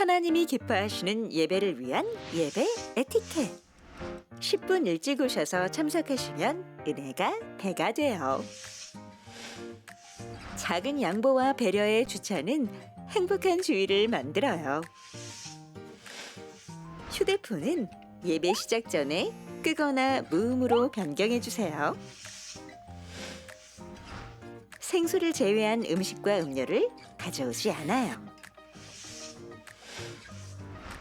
하나님이 기뻐하시는 예배를 위한 예배 에티켓. 10분 일찍 오셔서 참석하시면 은혜가 배가 돼요. 작은 양보와 배려의 주차는 행복한 주의를 만들어요. 휴대폰은 예배 시작 전에 끄거나 무음으로 변경해 주세요. 생수를 제외한 음식과 음료를 가져오지 않아요.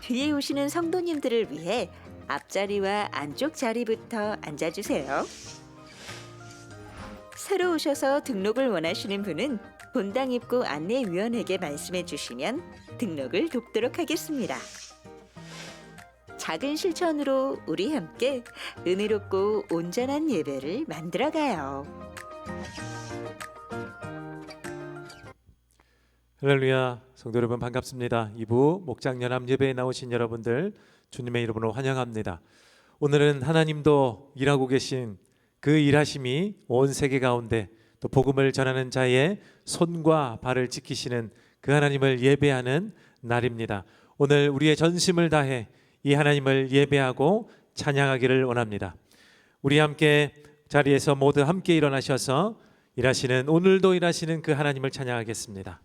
뒤에 오시는 성도님들을 위해 앞자리와 안쪽 자리부터 앉아주세요. 새로 오셔서 등록을 원하시는 분은 본당 입구 안내위원에게 말씀해 주시면 등록을 돕도록 하겠습니다. 작은 실천으로 우리 함께 은혜롭고 온전한 예배를 만들어가요. 할렐루야, 성도 여러분 반갑습니다. 2부 목장연합 예배에 나오신 여러분들 주님의 이름으로 환영합니다. 오늘은 하나님도 일하고 계신 그 일하심이 온 세계 가운데 또 복음을 전하는 자의 손과 발을 지키시는 그 하나님을 예배하는 날입니다. 오늘 우리의 전심을 다해 이 하나님을 예배하고 찬양하기를 원합니다. 우리 함께 자리에서 모두 함께 일어나셔서 일하시는 오늘도 일하시는 그 하나님을 찬양하겠습니다.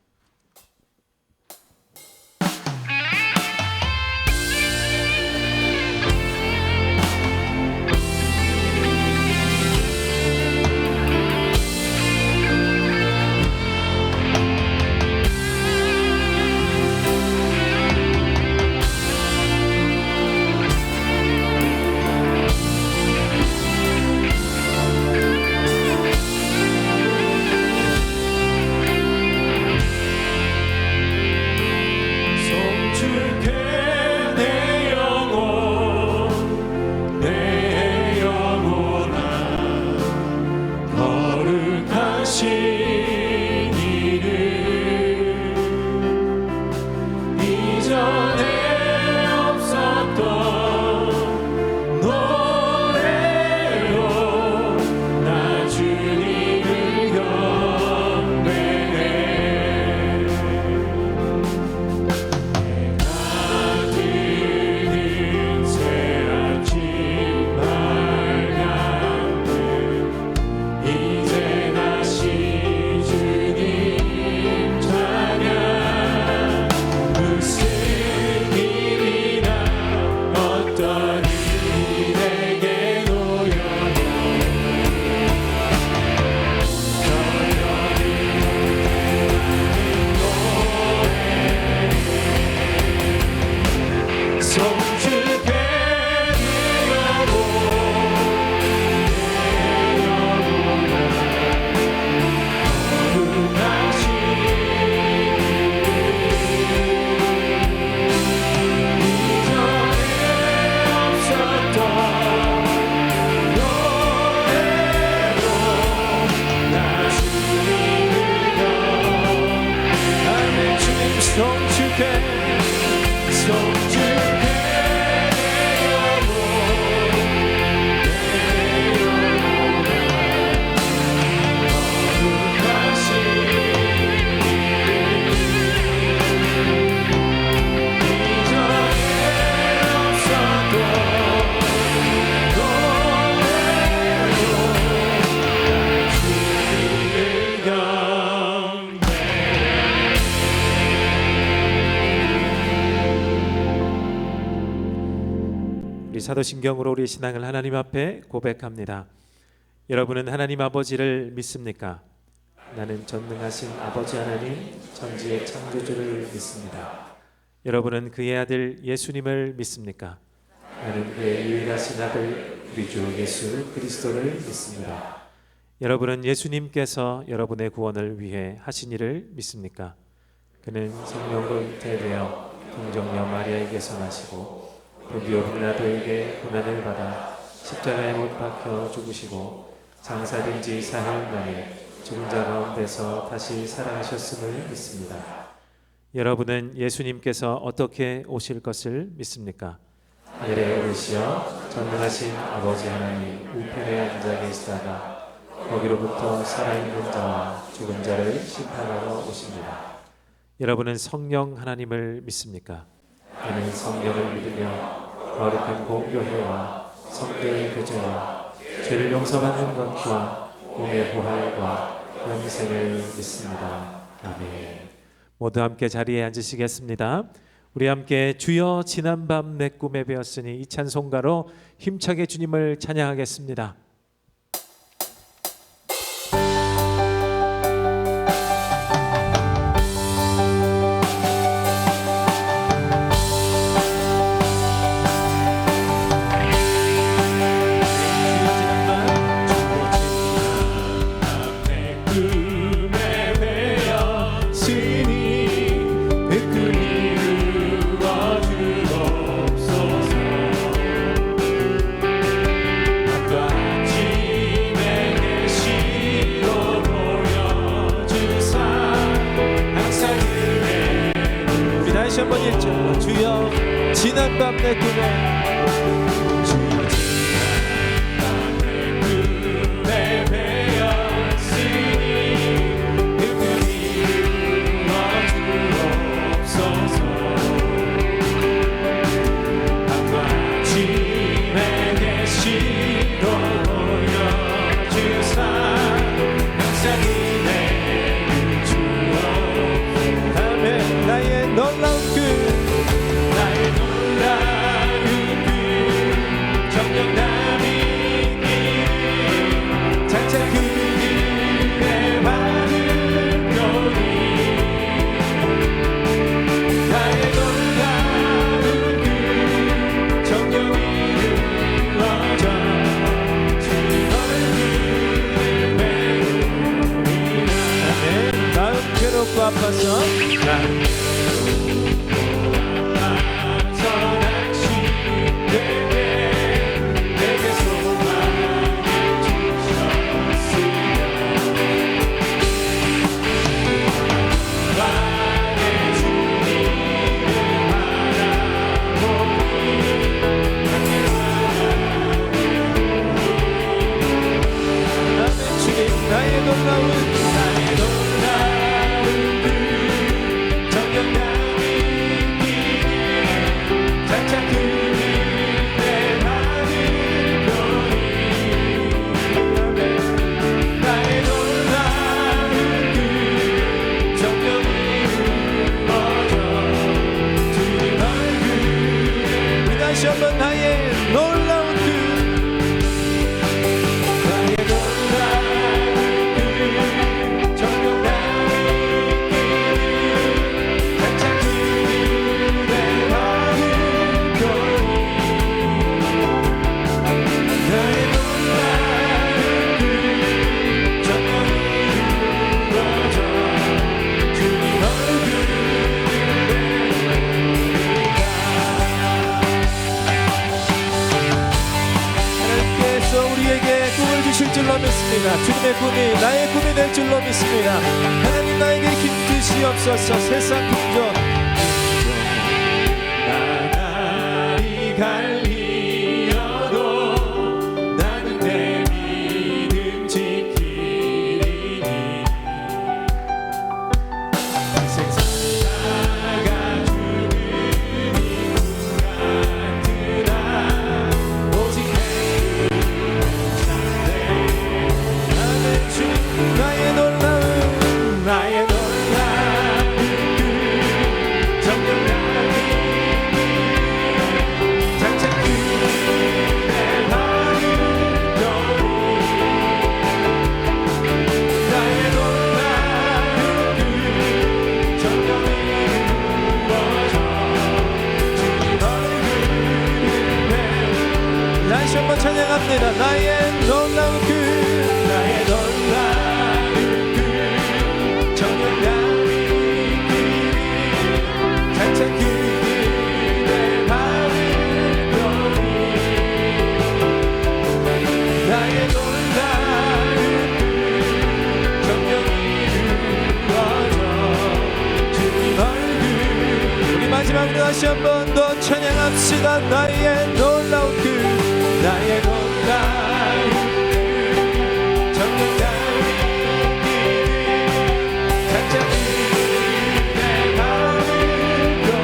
사도신경으로 우리 신앙을 하나님 앞에 고백합니다. 여러분은 하나님 아버지를 믿습니까? 나는 전능하신 아버지 하나님 전지의 창조주를 믿습니다. 여러분은 그의 아들 예수님을 믿습니까? 나는 그의 유일하신 아들 우리 주 예수 그리스도를 믿습니다. 여러분은 예수님께서 여러분의 구원을 위해 하신 일을 믿습니까? 그는 성령으로 잉태되어 동정녀 마리아에게서 나시고 본디오 빌라도에게 고난을 받아 십자가에 못 박혀 죽으시고 장사된 지 사흘 만에 죽은 자 가운데서 다시 살아나셨음을 믿습니다. 여러분은 예수님께서 어떻게 오실 것을 믿습니까? 하늘에 오르시어 전능하신 아버지 하나님 우편에 앉아 계시다가 거기로부터 살아있는 자와 죽은 자를 심판하러 오십니다. 여러분은 성령 하나님을 믿습니까? 나는 성경을 믿으며 거룩한 공교회와 성도의 교제와 죄를 용서받는 것과 몸의 부활과 영생을 믿습니다. 아멘. 모두 함께 자리에 앉으시겠습니다. 우리 함께 주여 지난밤 내 꿈에 배었으니 이 찬송가로 힘차게 주님을 찬양하겠습니다. 다시 한번 읽죠. 주여 지난밤 내 꿈에 주여 지난밤 내 꿈에 배었으니 그분이 이루어주옵소서. 밤과 아침에 계시도 보여주사 항상 은혜를 주옵소서. 아멘. 나의 놀라운 나의 놀라운 정령남이 장차 그들의 받으려니 나의 놀라운 정령이 이루어져 주님 얼굴을 배우리라. 마음 괴롭고 아파서 나의 놀라운 정령남이 장차 그들의 받으려니 나의 놀라운 정령이 이루어져 주님 얼굴을 다시 한번 나의 놀라운 주실 줄로 믿습니다. 주님의 꿈이 나의 꿈이 될 줄로 믿습니다. 하나님 나에게 힘주시옵소서. 세상 풍조 나날이 갈리어도 나는 내 믿음 지키리니 세상 나가 죽음이 같으나 오직 나의 놀라운 정령남이 장차 그들의 받으려니 나의 놀라운 정령이 이루어져 주님 얼굴을 다시 한번 찬양합니다. 나의 놀라운 나의 놀라운 정령남이 장차 그들의 받으려니 나의 놀라운 정령이 이루어져 주님 얼굴. 우리 마지막으로 다시 한 번 더 찬양합시다. 나의 놀라운 나의 놀라운 정령남이 장차 그들의 받으려니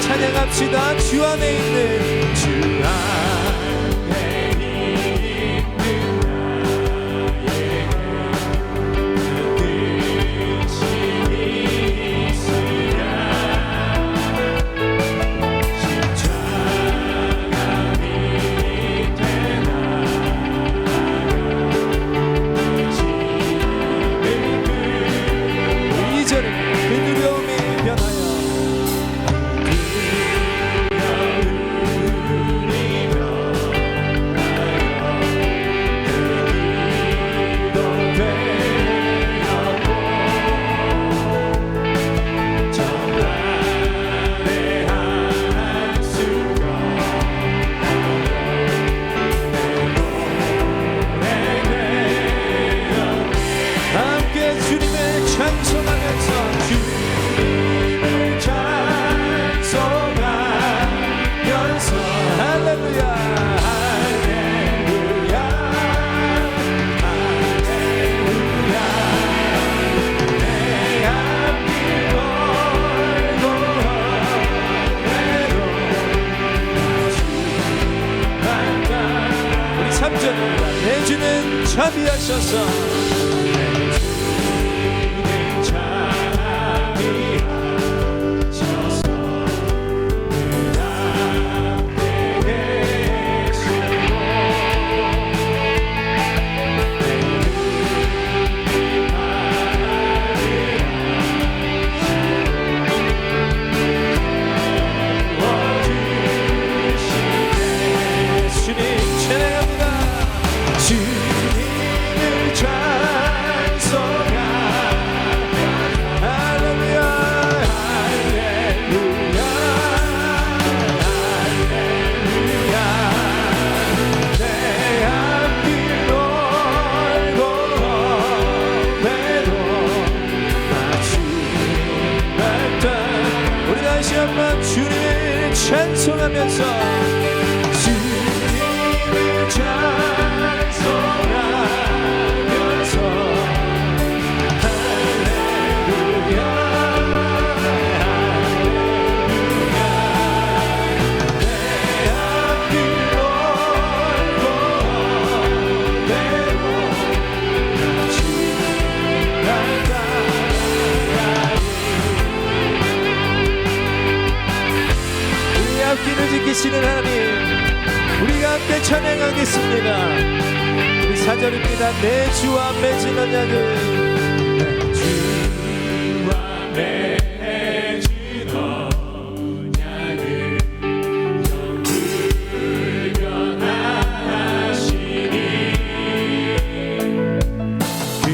찬양합시다. 주 안에 있는 주 안에 있는 나에게 뜻이 있으랴 십자가 밑에 나아가 이제는 그 두려움이 변하여 함께 주님을 찬송하면서 주님을 찬송하면서 할렐루야 할렐루야 할렐루야 내 앞길 걸고 외로움만가 우리 3절 내 주는 자비하셔서 주님을 찬송하면서 주님을 찬송하면서 할렐루야 할렐루야 내 앞길 걸고 외로움 지나가 앞길을 지키시는 하나님 우리가 함께 찬양하겠습니다. 우리 4절입니다. 내 주와 맺은 언약을 내 주와 맺은 언약을 영불변하시니 그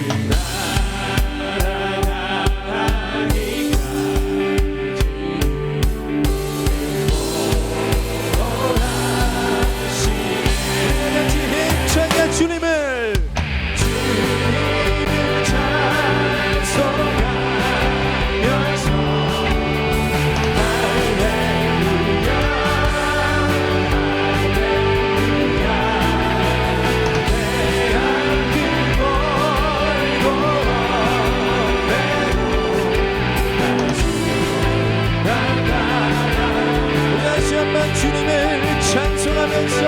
주님을 찬송하면서 할렐루야 할렐루야 내 앞길 걸고 우리 다시 한번 주님을 찬송하면서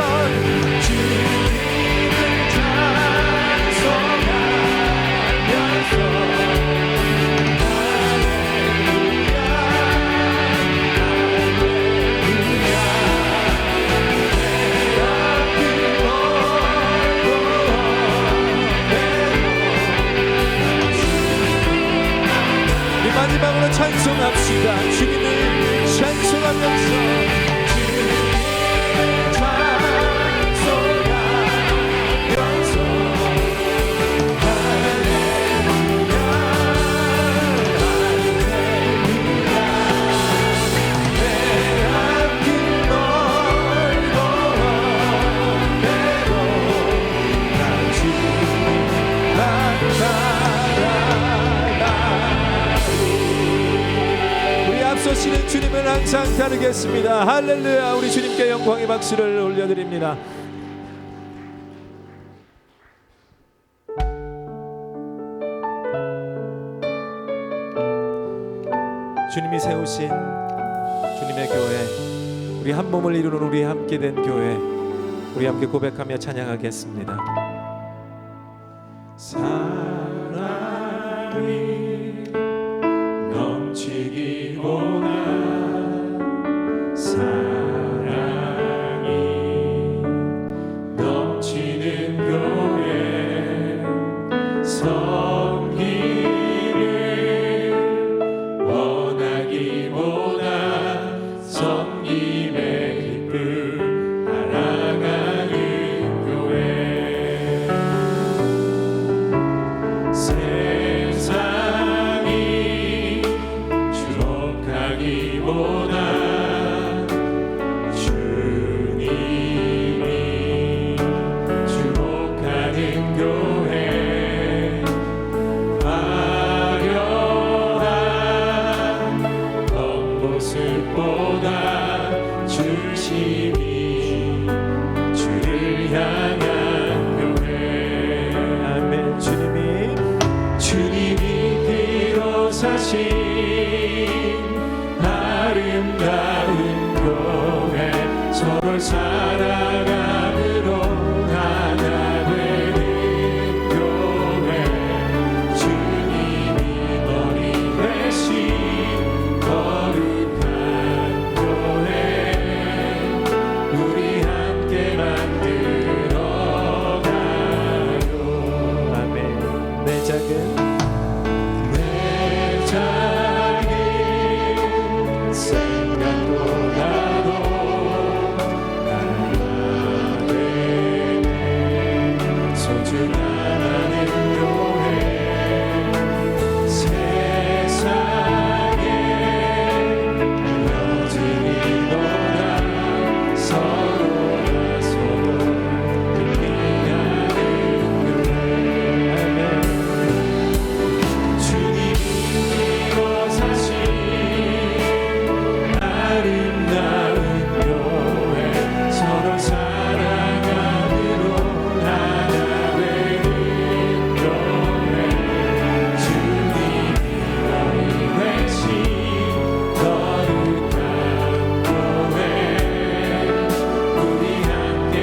마지막으로 찬송합시다. 주님을 찬송하면서 주님을 찬송하면서 할렐루야 할렐루야 내 앞길 멀고 외로움 같이 앞서시는 주님을 항상 따르겠습니다. 할렐루야. 우리 주님께 영광의 박수를 올려드립니다. 주님이 세우신 주님 주님의 교회, 우리 한 몸을 이루는 우리 함께 된 교회, 우리 함께 고백하며 찬양하겠습니다. 사랑이 넘치기보다 사랑이 넘치는 교회, 섬기를 원하기보다 섬김의 기쁨 알아가는 교회. 세상이 주목하기보다 주님이 주목하는 교회, 화려한 겉모습보다 중심이 주를 향한 교회. 아멘. 주님이 비로사신 아름다운 교회, 서로를 사랑함으로 하나 되는 교회, 주님이 머리 되신 거룩한 교회, 우리 함께 만들어가요. 아멘. 내 작은 생각보다도 나에게 소중한 하는 교회, 세상에 알려지기보다 서로가 서로 의미하는 교회. 아멘. 주님이 이루어사신 아름다운 교회, 서로 사랑함으로 하나 되는 교회, 주님이 너희 되신 거룩한 교회, 우리 함께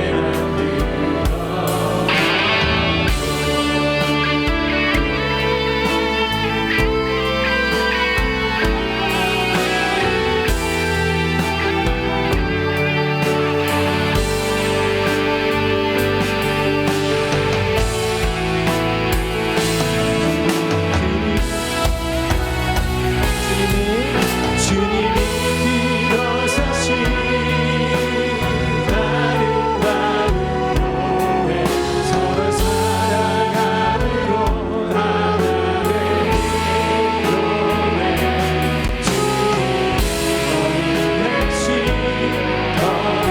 주님이 일어서신 아름다운 교회, 서로 사랑함으로 하나 되는 교회, 주님이 되신 거룩한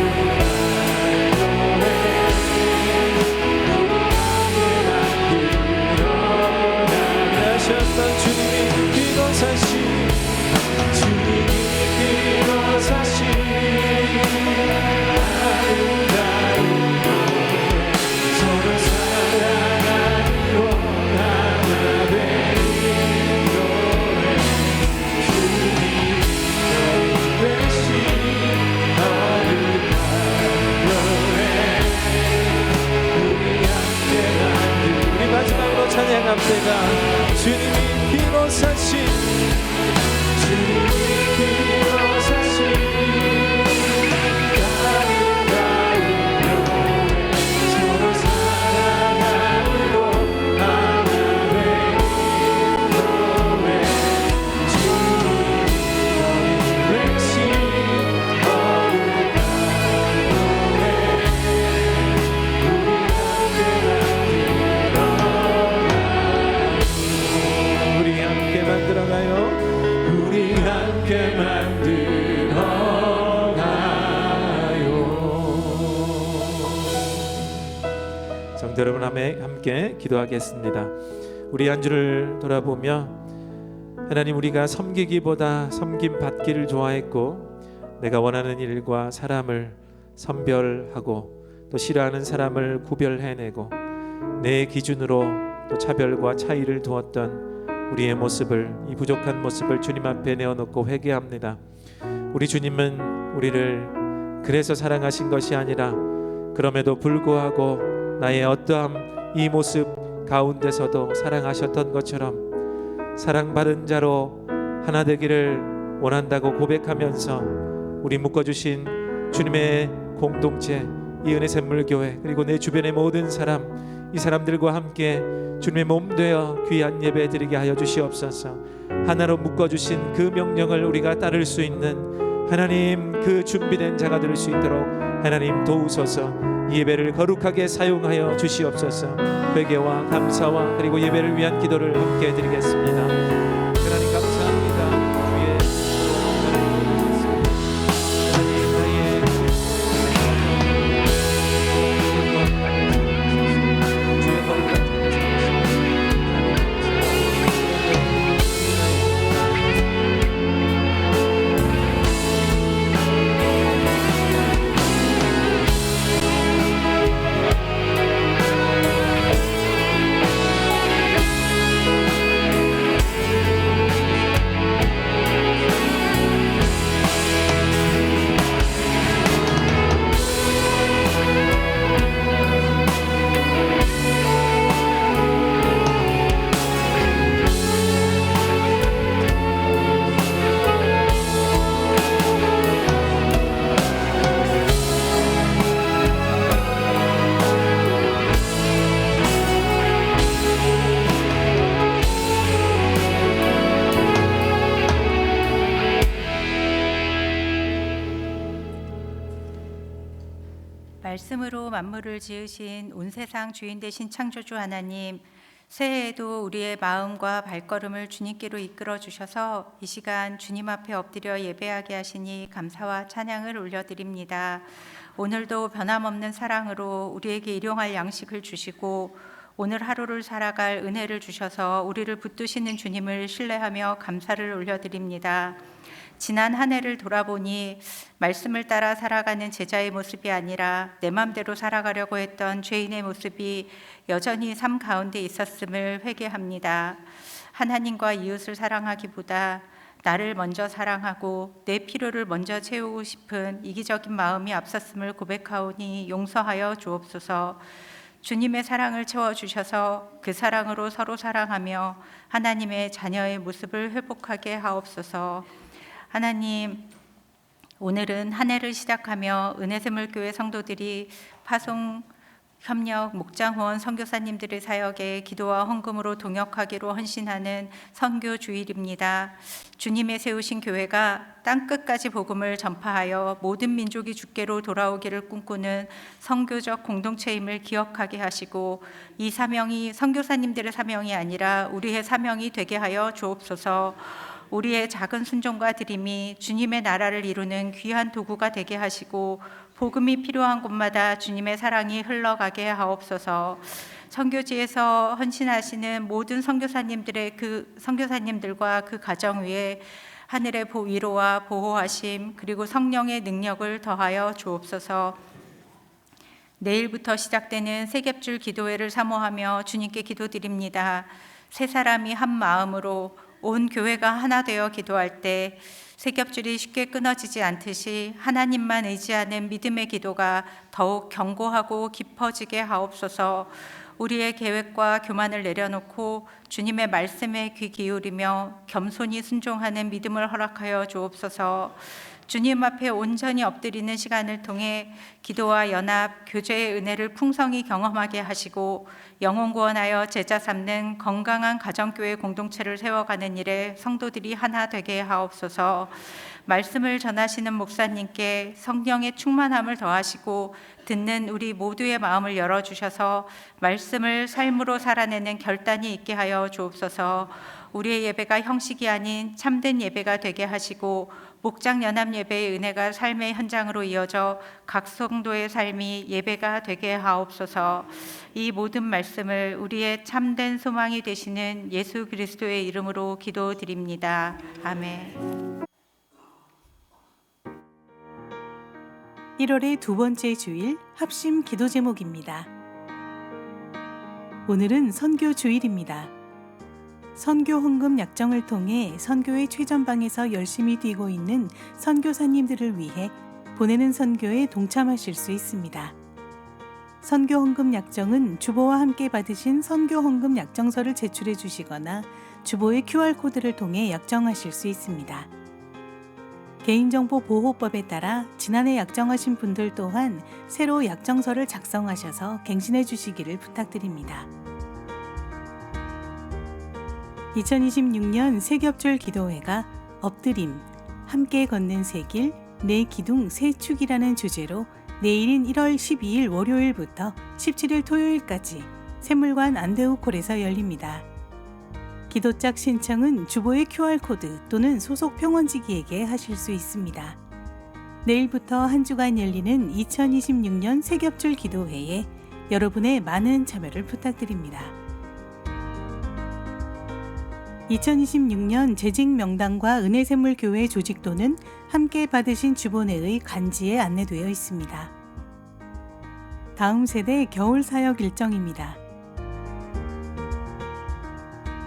교회, 하셨던 주님이 일어서신 아름다운 교회, 서로 사랑함으로 하나 되는 교회, 주님이 너희 되신 거룩한 교회, 우리 함께 만든. 우리 마지막으로 찬양합니다. 주님이 비로사신, 주님이 비로사신 아름다운 교회, 서로 사랑함으로 하나 되는 교회, 주님이 너희 되신 거룩한 교회, 우리 함께 만들어가요. 우리 함께 만들어가요. 우리 함께 만들어가요. 성도 여러분, 함께 기도하겠습니다. 우리 한 주를 돌아보며 하나님, 우리가 섬기기보다 섬김 받기를 좋아했고, 내가 원하는 일과 사람을 선별하고 또 싫어하는 사람을 구별해내고 내 기준으로 또 차별과 차이를 두었던 우리의 모습을, 이 부족한 모습을 주님 앞에 내어놓고 회개합니다. 우리 주님은 우리를 그래서 사랑하신 것이 아니라 그럼에도 불구하고 나의 어떠한 이 모습 가운데서도 사랑하셨던 것처럼 사랑받은 자로 하나 되기를 원한다고 고백하면서 우리 묶어주신 주님의 공동체, 이 은혜 샘물교회, 그리고 내 주변의 모든 사람, 이 사람들과 함께 주님의 몸 되어 귀한 예배 드리게 하여 주시옵소서. 하나로 묶어주신 그 명령을 우리가 따를 수 있는 하나님, 그 준비된 자가 될 수 있도록 하나님 도우소서. 이 예배를 거룩하게 사용하여 주시옵소서. 회개와 감사와 그리고 예배를 위한 기도를 함께 드리겠습니다. 하나님 감사합니다. 주의 말씀으로 만물을 지으신 온 세상 주인 되신 창조주 하나님, 새해에도 우리의 마음과 발걸음을 주님께로 이끌어 주셔서 이 시간 주님 앞에 엎드려 예배하게 하시니 감사와 찬양을 올려드립니다. 오늘도 변함없는 사랑으로 우리에게 일용할 양식을 주시고 오늘 하루를 살아갈 은혜를 주셔서 우리를 붙드시는 주님을 신뢰하며 감사를 올려드립니다. 지난 한 해를 돌아보니 말씀을 따라 살아가는 제자의 모습이 아니라 내 맘대로 살아가려고 했던 죄인의 모습이 여전히 삶 가운데 있었음을 회개합니다. 하나님과 이웃을 사랑하기보다 나를 먼저 사랑하고 내 필요를 먼저 채우고 싶은 이기적인 마음이 앞섰음을 고백하오니 용서하여 주옵소서. 주님의 사랑을 채워주셔서 그 사랑으로 서로 사랑하며 하나님의 자녀의 모습을 회복하게 하옵소서. 하나님, 오늘은 한 해를 시작하며 은혜샘물교회 성도들이 파송, 협력, 목장 후원 선교사님들의 사역에 기도와 헌금으로 동역하기로 헌신하는 선교 주일입니다. 주님의 세우신 교회가 땅끝까지 복음을 전파하여 모든 민족이 주께로 돌아오기를 꿈꾸는 선교적 공동체임을 기억하게 하시고 이 사명이 선교사님들의 사명이 아니라 우리의 사명이 되게 하여 주옵소서. 우리의 작은 순종과 드림이 주님의 나라를 이루는 귀한 도구가 되게 하시고 복음이 필요한 곳마다 주님의 사랑이 흘러가게 하옵소서. 선교지에서 헌신하시는 모든 선교사님들과 그 가정 위에 하늘의 위로와 보호하심 그리고 성령의 능력을 더하여 주옵소서. 내일부터 시작되는 세겹줄 기도회를 사모하며 주님께 기도드립니다. 세 사람이 한 마음으로 온 교회가 하나 되어 기도할 때 세겹줄이 쉽게 끊어지지 않듯이 하나님만 의지하는 믿음의 기도가 더욱 견고하고 깊어지게 하옵소서. 우리의 계획과 교만을 내려놓고 주님의 말씀에 귀 기울이며 겸손히 순종하는 믿음을 허락하여 주옵소서. 주님 앞에 온전히 엎드리는 시간을 통해 기도와 연합, 교제의 은혜를 풍성히 경험하게 하시고 영혼 구원하여 제자 삼는 건강한 가정교회 공동체를 세워가는 일에 성도들이 하나 되게 하옵소서. 말씀을 전하시는 목사님께 성령의 충만함을 더하시고 듣는 우리 모두의 마음을 열어주셔서 말씀을 삶으로 살아내는 결단이 있게 하여 주옵소서. 우리의 예배가 형식이 아닌 참된 예배가 되게 하시고 목장 연합 예배의 은혜가 삶의 현장으로 이어져 각 성도의 삶이 예배가 되게 하옵소서. 이 모든 말씀을 우리의 참된 소망이 되시는 예수 그리스도의 이름으로 기도드립니다. 아멘. 1월의 두 번째 주일 합심 기도 제목입니다. 오늘은 선교 주일입니다. 선교 헌금 약정을 통해 선교의 최전방에서 열심히 뛰고 있는 선교사님들을 위해 보내는 선교에 동참하실 수 있습니다. 선교 헌금 약정은 주보와 함께 받으신 선교 헌금 약정서를 제출해 주시거나 주보의 QR코드를 통해 약정하실 수 있습니다. 개인정보 보호법에 따라 지난해 약정하신 분들 또한 새로 약정서를 작성하셔서 갱신해 주시기를 부탁드립니다. 2026년 세겹줄 기도회가 엎드림, 함께 걷는 새길, 내 기둥 새 축이라는 주제로 내일인 1월 12일 월요일부터 17일 토요일까지 샘물관 안대우콜에서 열립니다. 기도짝 신청은 주보의 QR코드 또는 소속 평원지기에게 하실 수 있습니다. 내일부터 한 주간 열리는 2026년 세겹줄 기도회에 여러분의 많은 참여를 부탁드립니다. 2026년 재직 명단과 은혜샘물교회 조직도는 함께 받으신 주보내의 간지에 안내되어 있습니다. 다음 세대 겨울 사역 일정입니다.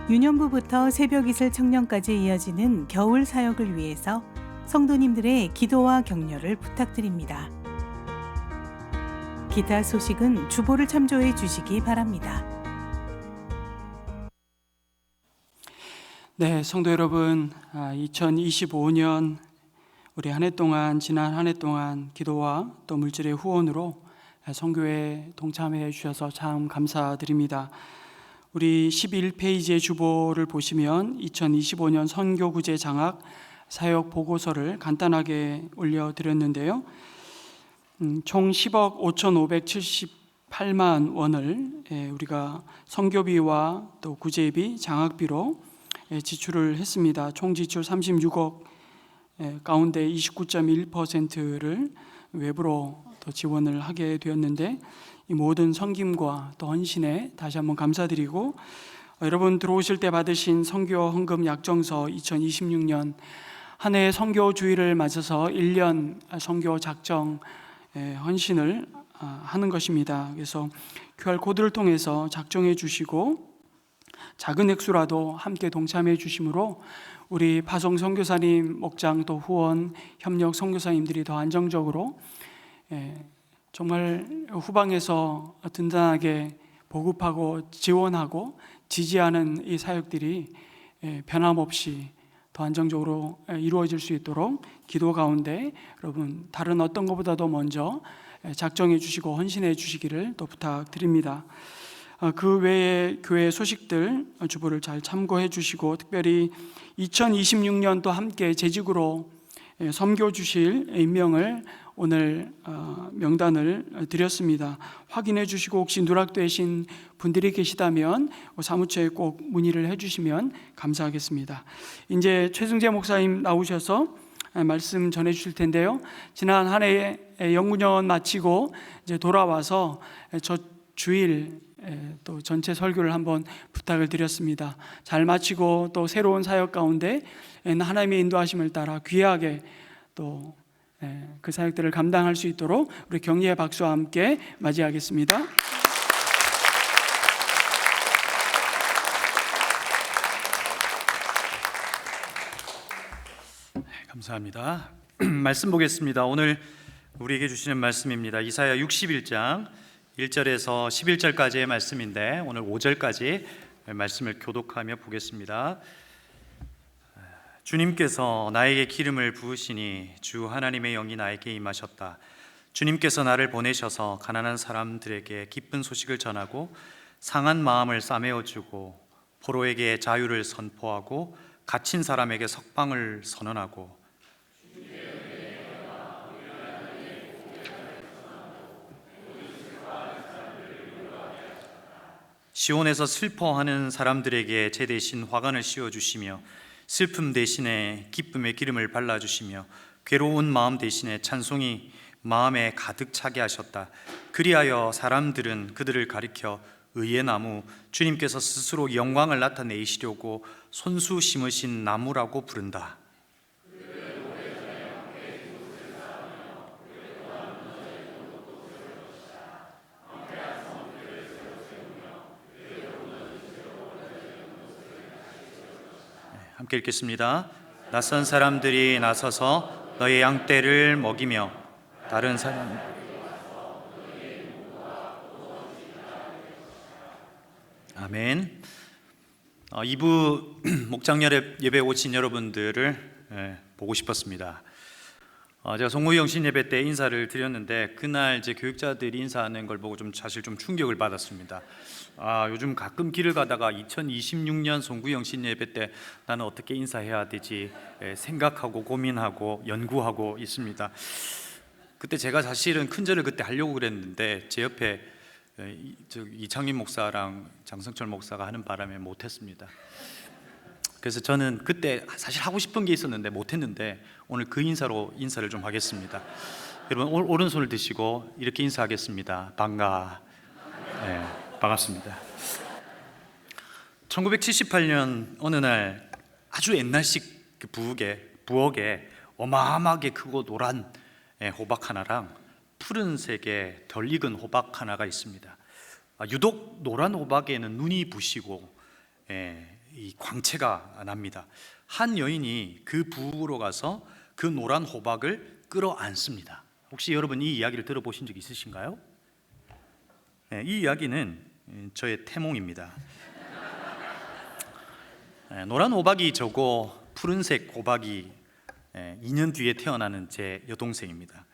유년부부터 새벽 이슬 청년까지 이어지는 겨울 사역을 위해서 성도님들의 기도와 격려를 부탁드립니다. 기타 소식은 주보를 참조해 주시기 바랍니다. 네, 성도 여러분, 2025년 우리 한 해 동안, 지난 한 해 동안 기도와 또 물질의 후원으로 선교에 동참해 주셔서 참 감사드립니다. 우리 11페이지의 주보를 보시면 2025년 선교구제 장학 사역 보고서를 간단하게 올려드렸는데요. 총 10억 5,578만 원을 우리가 선교비와 또 구제비, 장학비로 지출을 했습니다. 총 지출 36억 가운데 29.1%를 외부로 또 지원을 하게 되었는데, 이 모든 섬김과 또 헌신에 다시 한번 감사드리고, 여러분 들어오실 때 받으신 선교 헌금 약정서 2026년 한 해의 선교 주의를 맞아서 1년 선교 작정 헌신을 하는 것입니다. 그래서 QR코드를 통해서 작정해 주시고 작은 액수라도 함께 동참해 주심으로 우리 파송 선교사님, 목장 또 후원 협력 선교사님들이 더 안정적으로 정말 후방에서 든든하게 보급하고 지원하고 지지하는 이 사역들이 변함없이 더 안정적으로 이루어질 수 있도록 기도 가운데 여러분 다른 어떤 것보다도 먼저 작정해 주시고 헌신해 주시기를 또 부탁드립니다. 그 외에 교회 소식들 주보를 잘 참고해 주시고, 특별히 2026년도 함께 재직으로 섬겨 주실 임명을 오늘 명단을 드렸습니다. 확인해 주시고 혹시 누락되신 분들이 계시다면 사무처에 꼭 문의를 해 주시면 감사하겠습니다. 이제 최승재 목사님 나오셔서 말씀 전해 주실 텐데요. 지난 한 해 영문연 마치고 이제 돌아와서 저 주일 또 전체 설교를 한번 부탁을 드렸습니다. 잘 마치고 또 새로운 사역 가운데 하나님의 인도하심을 따라 귀하게 또 그 사역들을 감당할 수 있도록 우리 격려의 박수와 함께 맞이하겠습니다. 감사합니다. 말씀 보겠습니다. 오늘 우리에게 주시는 말씀입니다. 이사야 61장 1절에서 11절까지의 말씀인데 오늘 5절까지 말씀을 교독하며 보겠습니다. 주님께서 나에게 기름을 부으시니 주 하나님의 영이 나에게 임하셨다. 주님께서 나를 보내셔서 가난한 사람들에게 기쁜 소식을 전하고 상한 마음을 싸매어주고 포로에게 자유를 선포하고 갇힌 사람에게 석방을 선언하고 시온에서 슬퍼하는 사람들에게 제 대신 화관을 씌워주시며 슬픔 대신에 기쁨의 기름을 발라주시며 괴로운 마음 대신에 찬송이 마음에 가득 차게 하셨다. 그리하여 사람들은 그들을 가리켜 의의 나무, 주님께서 스스로 영광을 나타내시려고 손수 심으신 나무라고 부른다. 함께 읽겠습니다. 낯선 사람들이 나서서 너의 양떼를 먹이며 다른 사람 아멘. 2부 목장 예배 오신 여러분들을 보고 싶었습니다. 제가 송구영신 예배 때 인사를 드렸는데 그날 이제 교육자들이 인사하는 걸 보고 사실 좀 충격을 받았습니다. 요즘 가끔 길을 가다가 2026년 송구영신 예배 때 나는 어떻게 인사해야 되지 생각하고 고민하고 연구하고 있습니다. 그때 제가 사실은 큰절을 그때 하려고 그랬는데 제 옆에 이창민 목사랑 장성철 목사가 하는 바람에 못했습니다. 그래서 저는 그때 사실 하고 싶은 게 있었는데 못했는데 오늘 그 인사를 좀 하겠습니다. 여러분 오른손을 드시고 이렇게 인사하겠습니다. 반갑습니다. 1978년 어느 날 아주 옛날식 부엌에 어마어마하게 크고 노란 호박 하나랑 푸른색의 덜 익은 호박 하나가 있습니다. 유독 노란 호박에는 눈이 부시고 이 광채가 납니다. 한 여인이 그 부엌으로 가서 그 노란 호박을 끌어안습니다. 혹시 여러분 이 이야기를 들어보신 적 있으신가요? 이 이야기는 저의 태몽입니다. 노란 호박이 저고 푸른색 호박이 2년 뒤에 태어나는 제 여동생입니다.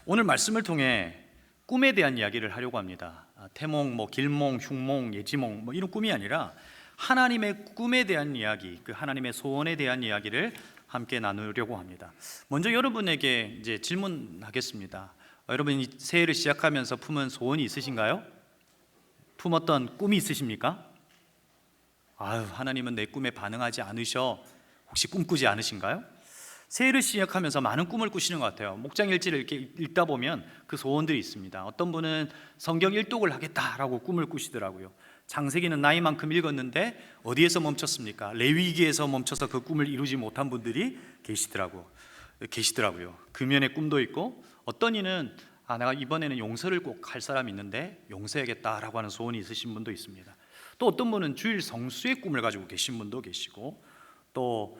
오늘 말씀을 통해 꿈에 대한 이야기를 하려고 합니다. 태몽, 길몽, 흉몽, 예지몽 이런 꿈이 아니라 하나님의 꿈에 대한 이야기, 그 하나님의 소원에 대한 이야기를 함께 나누려고 합니다. 먼저 여러분에게 이제 질문하겠습니다. 여러분 이 새해를 시작하면서 품은 소원이 있으신가요? 품었던 꿈이 있으십니까? 하나님은 내 꿈에 반응하지 않으셔. 혹시 꿈꾸지 않으신가요? 새해를 시작하면서 많은 꿈을 꾸시는 것 같아요. 목장 일지를 이렇게 읽다 보면 그 소원들이 있습니다. 어떤 분은 성경 일독을 하겠다라고 꿈을 꾸시더라고요. 창세기는 나이만큼 읽었는데 어디에서 멈췄습니까? 레위기에서 멈춰서 그 꿈을 이루지 못한 분들이 계시더라고요. 금연의 꿈도 있고, 어떤 이는 내가 이번에는 용서를 꼭 할 사람이 있는데 용서해야겠다라고 하는 소원이 있으신 분도 있습니다. 또 어떤 분은 주일 성수의 꿈을 가지고 계신 분도 계시고, 또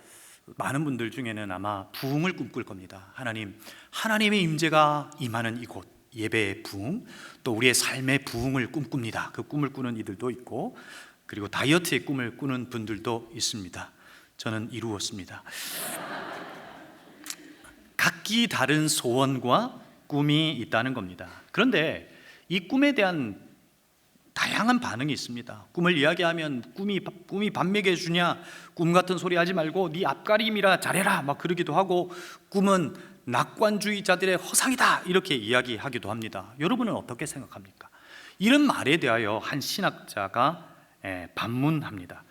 많은 분들 중에는 아마 부흥을 꿈꿀 겁니다. 하나님의 임재가 임하는 이곳, 예배의 부흥, 또 우리의 삶의 부흥을 꿈꿉니다. 그 꿈을 꾸는 이들도 있고, 그리고 다이어트의 꿈을 꾸는 분들도 있습니다. 저는 이루었습니다. 각기 다른 소원과 꿈이 있다는 겁니다. 그런데 이 꿈에 대한 다양한 반응이 있습니다. 꿈을 이야기하면 꿈이 밥 먹여주냐, 꿈 같은 소리 하지 말고 네 앞가림이라 잘해라 그러기도 하고, 꿈은 낙관주의자들의 허상이다 이렇게 이야기하기도 합니다. 여러분은 어떻게 생각합니까? 이런 말에 대하여 한 신학자가 반문합니다.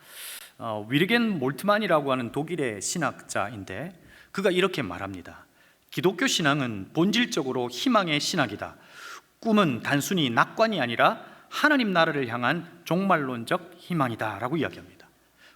위르겐 몰트만이라고 하는 독일의 신학자인데 그가 이렇게 말합니다. 기독교 신앙은 본질적으로 희망의 신학이다. 꿈은 단순히 낙관이 아니라 하나님 나라를 향한 종말론적 희망이다 라고 이야기합니다.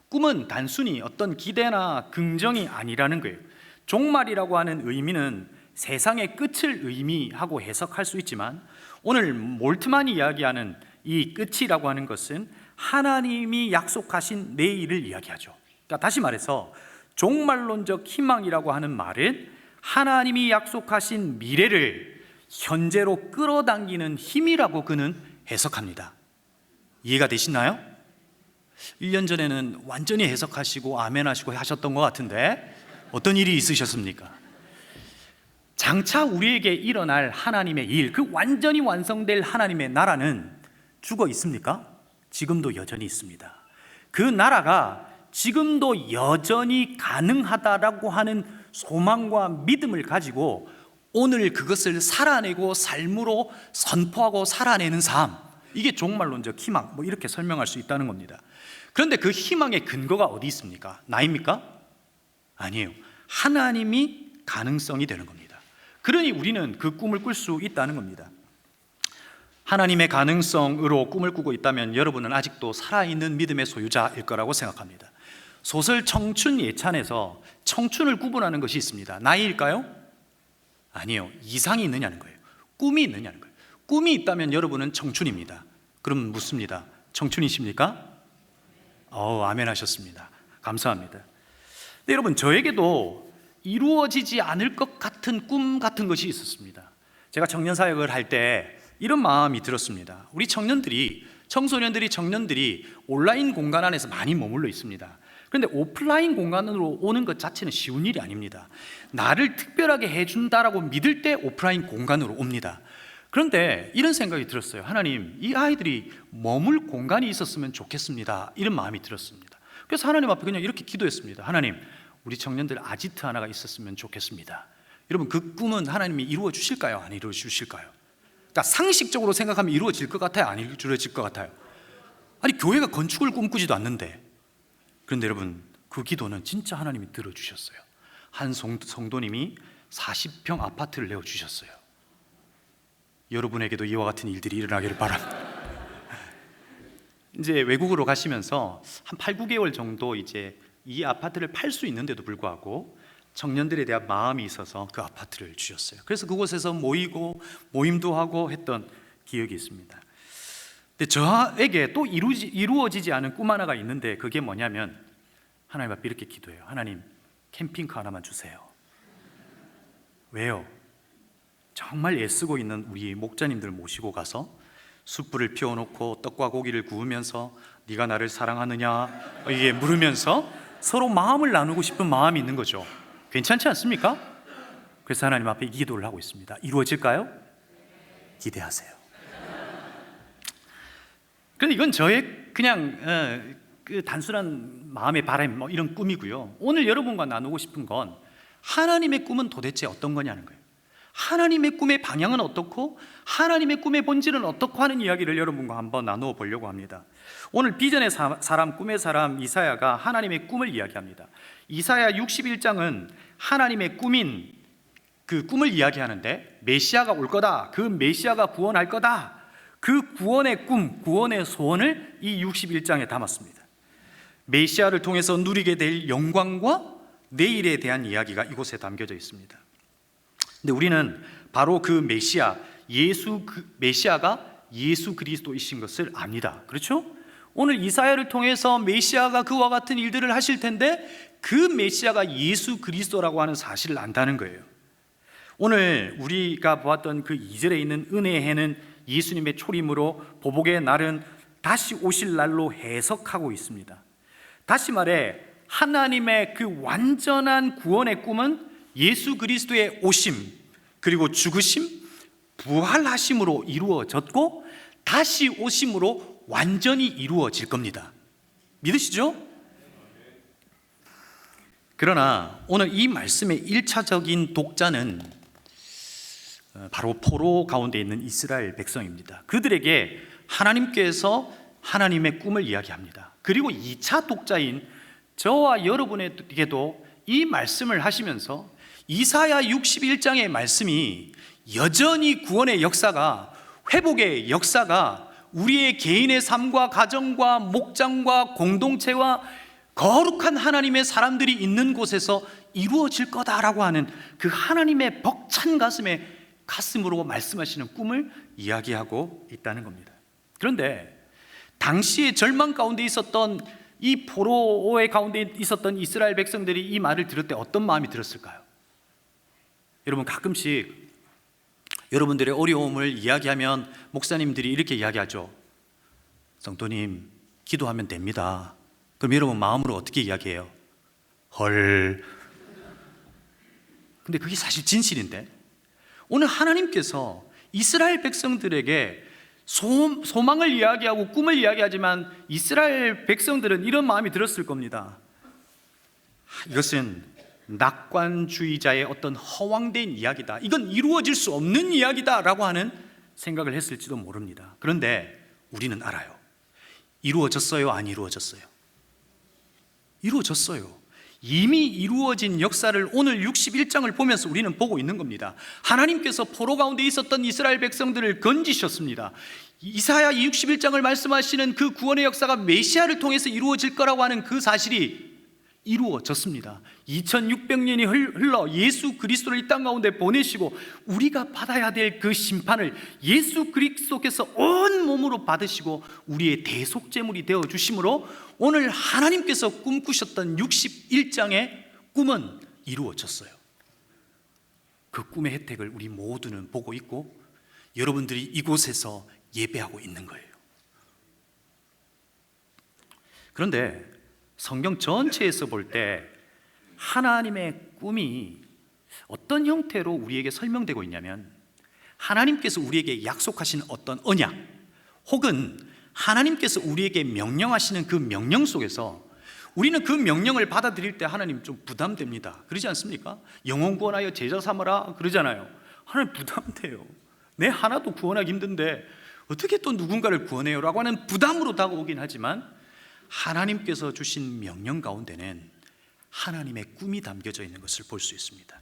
꿈은 단순히 어떤 기대나 긍정이 아니라는 거예요. 종말이라고 하는 의미는 세상의 끝을 의미하고 해석할 수 있지만, 오늘 몰트만이 이야기하는 이 끝이라고 하는 것은 하나님이 약속하신 내일을 이야기하죠. 그러니까 다시 말해서 종말론적 희망이라고 하는 말은 하나님이 약속하신 미래를 현재로 끌어당기는 힘이라고 그는 해석합니다. 이해가 되시나요? 1년 전에는 완전히 해석하시고 아멘 하시고 하셨던 것 같은데 어떤 일이 있으셨습니까? 장차 우리에게 일어날 하나님의 일, 그 완전히 완성될 하나님의 나라는 죽어 있습니까? 지금도 여전히 있습니다. 그 나라가 지금도 여전히 가능하다라고 하는 소망과 믿음을 가지고 오늘 그것을 살아내고 삶으로 선포하고 살아내는 삶, 이게 종말론적 희망 이렇게 설명할 수 있다는 겁니다. 그런데 그 희망의 근거가 어디 있습니까? 나입니까? 아니에요. 하나님이 가능성이 되는 겁니다. 그러니 우리는 그 꿈을 꿀 수 있다는 겁니다. 하나님의 가능성으로 꿈을 꾸고 있다면 여러분은 아직도 살아있는 믿음의 소유자일 거라고 생각합니다. 소설 청춘 예찬에서 청춘을 구분하는 것이 있습니다. 나이일까요? 아니에요. 이상이 있느냐는 거예요. 꿈이 있느냐는 거예요. 꿈이 있다면 여러분은 청춘입니다. 그럼 묻습니다. 청춘이십니까? 아멘 하셨습니다. 감사합니다. 근데 여러분, 저에게도 이루어지지 않을 것 같은 꿈 같은 것이 있었습니다. 제가 청년 사역을 할 때 이런 마음이 들었습니다. 우리 청년들이, 청소년들이, 청년들이 온라인 공간 안에서 많이 머물러 있습니다. 그런데 오프라인 공간으로 오는 것 자체는 쉬운 일이 아닙니다. 나를 특별하게 해준다라고 믿을 때 오프라인 공간으로 옵니다. 그런데 이런 생각이 들었어요. 하나님, 이 아이들이 머물 공간이 있었으면 좋겠습니다. 이런 마음이 들었습니다. 그래서 하나님 앞에 그냥 이렇게 기도했습니다. 하나님, 우리 청년들 아지트 하나가 있었으면 좋겠습니다. 여러분, 그 꿈은 하나님이 이루어 주실까요? 안 이루어 주실까요? 그러니까 상식적으로 생각하면 이루어질 것 같아요? 안 이루어질 것 같아요? 아니, 교회가 건축을 꿈꾸지도 않는데. 그런데 여러분, 그 기도는 진짜 하나님이 들어주셨어요. 한 성도님이 40평 아파트를 내어주셨어요. 여러분에게도 이와 같은 일들이 일어나기를 바랍니다. 이제 외국으로 가시면서 한 8, 9개월 정도 이제 이 아파트를 팔 수 있는데도 불구하고 청년들에 대한 마음이 있어서 그 아파트를 주셨어요. 그래서 그곳에서 모이고 모임도 하고 했던 기억이 있습니다. 근데 저에게 또 이루어지지 않은 꿈 하나가 있는데, 그게 뭐냐면 하나님 앞에 이렇게 기도해요. 하나님, 캠핑카 하나만 주세요. 왜요? 정말 애쓰고 있는 우리 목자님들 모시고 가서 숯불을 피워놓고 떡과 고기를 구우면서 네가 나를 사랑하느냐 이게 물으면서 서로 마음을 나누고 싶은 마음이 있는 거죠. 괜찮지 않습니까? 그래서 하나님 앞에 이 기도를 하고 있습니다. 이루어질까요? 기대하세요. 그런데 이건 저의 그냥 그 단순한 마음의 바람, 뭐 이런 꿈이고요. 오늘 여러분과 나누고 싶은 건 하나님의 꿈은 도대체 어떤 거냐는 거예요. 하나님의 꿈의 방향은 어떻고 하나님의 꿈의 본질은 어떻고 하는 이야기를 여러분과 한번 나누어 보려고 합니다. 오늘 비전의 사람, 꿈의 사람 이사야가 하나님의 꿈을 이야기합니다. 이사야 61장은 하나님의 꿈인 그 꿈을 이야기하는데, 메시아가 올 거다, 그 메시아가 구원할 거다, 그 구원의 꿈, 구원의 소원을 이 61장에 담았습니다. 메시아를 통해서 누리게 될 영광과 내일에 대한 이야기가 이곳에 담겨져 있습니다. 근데 우리는 바로 그 메시아가 예수 그리스도이신 것을 압니다. 그렇죠? 오늘 이사야를 통해서 메시아가 그와 같은 일들을 하실 텐데, 그 메시아가 예수 그리스도라고 하는 사실을 안다는 거예요. 오늘 우리가 보았던 그 2절에 있는 은혜의 해는 예수님의 초림으로 보복의 날은 다시 오실 날로 해석하고 있습니다. 다시 말해, 하나님의 그 완전한 구원의 꿈은 예수 그리스도의 오심, 그리고 죽으심, 부활하심으로 이루어졌고 다시 오심으로 완전히 이루어질 겁니다. 믿으시죠? 그러나 오늘 이 말씀의 1차적인 독자는 바로 포로 가운데 있는 이스라엘 백성입니다. 그들에게 하나님께서 하나님의 꿈을 이야기합니다. 그리고 2차 독자인 저와 여러분에게도 이 말씀을 하시면서 이사야 61장의 말씀이 여전히 구원의 역사가, 회복의 역사가 우리의 개인의 삶과 가정과 목장과 공동체와 거룩한 하나님의 사람들이 있는 곳에서 이루어질 거다라고 하는 그 하나님의 벅찬 가슴으로 말씀하시는 꿈을 이야기하고 있다는 겁니다. 그런데 당시에 절망 가운데 있었던 이 포로의 가운데 있었던 이스라엘 백성들이 이 말을 들을 때 어떤 마음이 들었을까요? 여러분, 가끔씩 여러분들의 어려움을 이야기하면 목사님들이 이렇게 이야기하죠. 성도님, 기도하면 됩니다. 그럼 여러분 마음으로 어떻게 이야기해요? 헐. 근데 그게 사실 진실인데, 오늘 하나님께서 이스라엘 백성들에게 소망을 이야기하고 꿈을 이야기하지만 이스라엘 백성들은 이런 마음이 들었을 겁니다. 이것은 낙관주의자의 어떤 허황된 이야기다, 이건 이루어질 수 없는 이야기다 라고 하는 생각을 했을지도 모릅니다. 그런데 우리는 알아요. 이루어졌어요? 안 이루어졌어요? 이루어졌어요. 이미 이루어진 역사를 오늘 61장을 보면서 우리는 보고 있는 겁니다. 하나님께서 포로 가운데 있었던 이스라엘 백성들을 건지셨습니다. 이사야 61장을 말씀하시는 그 구원의 역사가 메시아를 통해서 이루어질 거라고 하는 그 사실이 이루어졌습니다. 2600년이 흘러 예수 그리스도를 이 땅 가운데 보내시고 우리가 받아야 될 그 심판을 예수 그리스도께서 온 몸으로 받으시고 우리의 대속제물이 되어 주심으로 오늘 하나님께서 꿈꾸셨던 61장의 꿈은 이루어졌어요. 그 꿈의 혜택을 우리 모두는 보고 있고 여러분들이 이곳에서 예배하고 있는 거예요. 그런데 성경 전체에서 볼 때 하나님의 꿈이 어떤 형태로 우리에게 설명되고 있냐면, 하나님께서 우리에게 약속하신 어떤 언약, 혹은 하나님께서 우리에게 명령하시는 그 명령 속에서 우리는 그 명령을 받아들일 때 하나님 좀 부담됩니다. 그러지 않습니까? 영혼 구원하여 제자 삼으라 그러잖아요. 하나님 부담돼요. 내 하나도 구원하기 힘든데 어떻게 또 누군가를 구원해요? 라고 하는 부담으로 다가오긴 하지만, 하나님께서 주신 명령 가운데는 하나님의 꿈이 담겨져 있는 것을 볼 수 있습니다.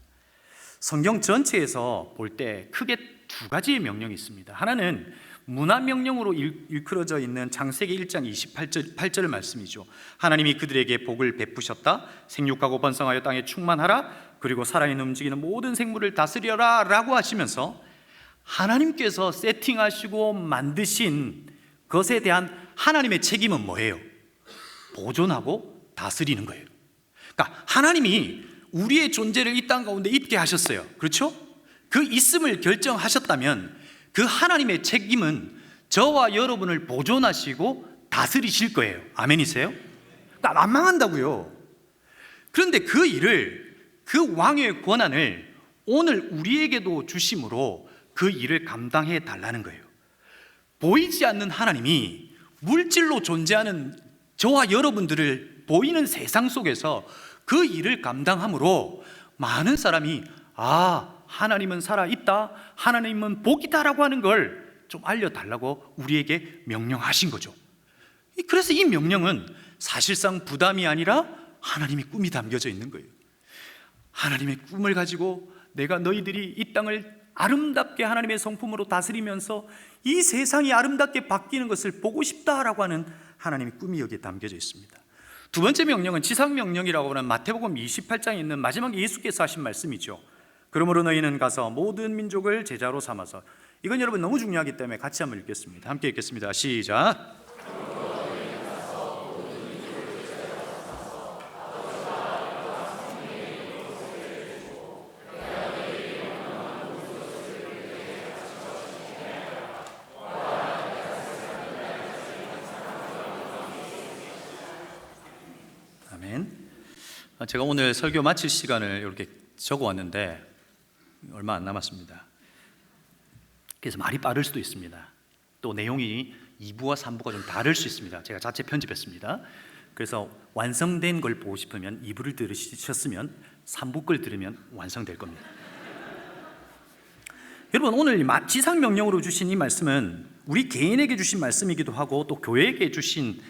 성경 전체에서 볼 때 크게 두 가지의 명령이 있습니다. 하나는 문화명령으로 일컬어져 있는 창세기 1장 28절 말씀이죠. 하나님이 그들에게 복을 베푸셨다. 생육하고 번성하여 땅에 충만하라. 그리고 살아있는 움직이는 모든 생물을 다스려라 라고 하시면서 하나님께서 세팅하시고 만드신 것에 대한 하나님의 책임은 뭐예요? 보존하고 다스리는 거예요. 그러니까 하나님이 우리의 존재를 이 땅 가운데 있게 하셨어요. 그렇죠? 그 있음을 결정하셨다면 그 하나님의 책임은 저와 여러분을 보존하시고 다스리실 거예요. 아멘이세요? 그러니까 안 망한다고요. 그런데 그 일을, 그 왕의 권한을 오늘 우리에게도 주심으로 그 일을 감당해 달라는 거예요. 보이지 않는 하나님이 물질로 존재하는 저와 여러분들을 보이는 세상 속에서 그 일을 감당함으로 많은 사람이 하나님은 살아있다, 하나님은 복이다라고 하는 걸 좀 알려달라고 우리에게 명령하신 거죠. 그래서 이 명령은 사실상 부담이 아니라 하나님의 꿈이 담겨져 있는 거예요. 하나님의 꿈을 가지고 내가 너희들이 이 땅을 아름답게 하나님의 성품으로 다스리면서 이 세상이 아름답게 바뀌는 것을 보고 싶다라고 하는 하나님의 꿈이 여기에 담겨져 있습니다. 두 번째 명령은 지상명령이라고 하는 마태복음 28장에 있는 마지막 예수께서 하신 말씀이죠. 그러므로 너희는 가서 모든 민족을 제자로 삼아서, 이건 여러분 너무 중요하기 때문에 같이 한번 읽겠습니다. 함께 읽겠습니다. 시작. 아멘. 제가 오늘 설교 마칠 시간을 이렇게 적어왔는데 얼마 안 남았습니다. 그래서 말이 빠를 수도 있습니다. 또 내용이 2부와 3부가 좀 다를 수 있습니다. 제가 자체 편집했습니다. 그래서 완성된 걸 보고 싶으면 2부를 들으셨으면 3부 걸 들으면 완성될 겁니다. 여러분, 오늘 지상명령으로 주신 이 말씀은 우리 개인에게 주신 말씀이기도 하고 또 교회에게 주신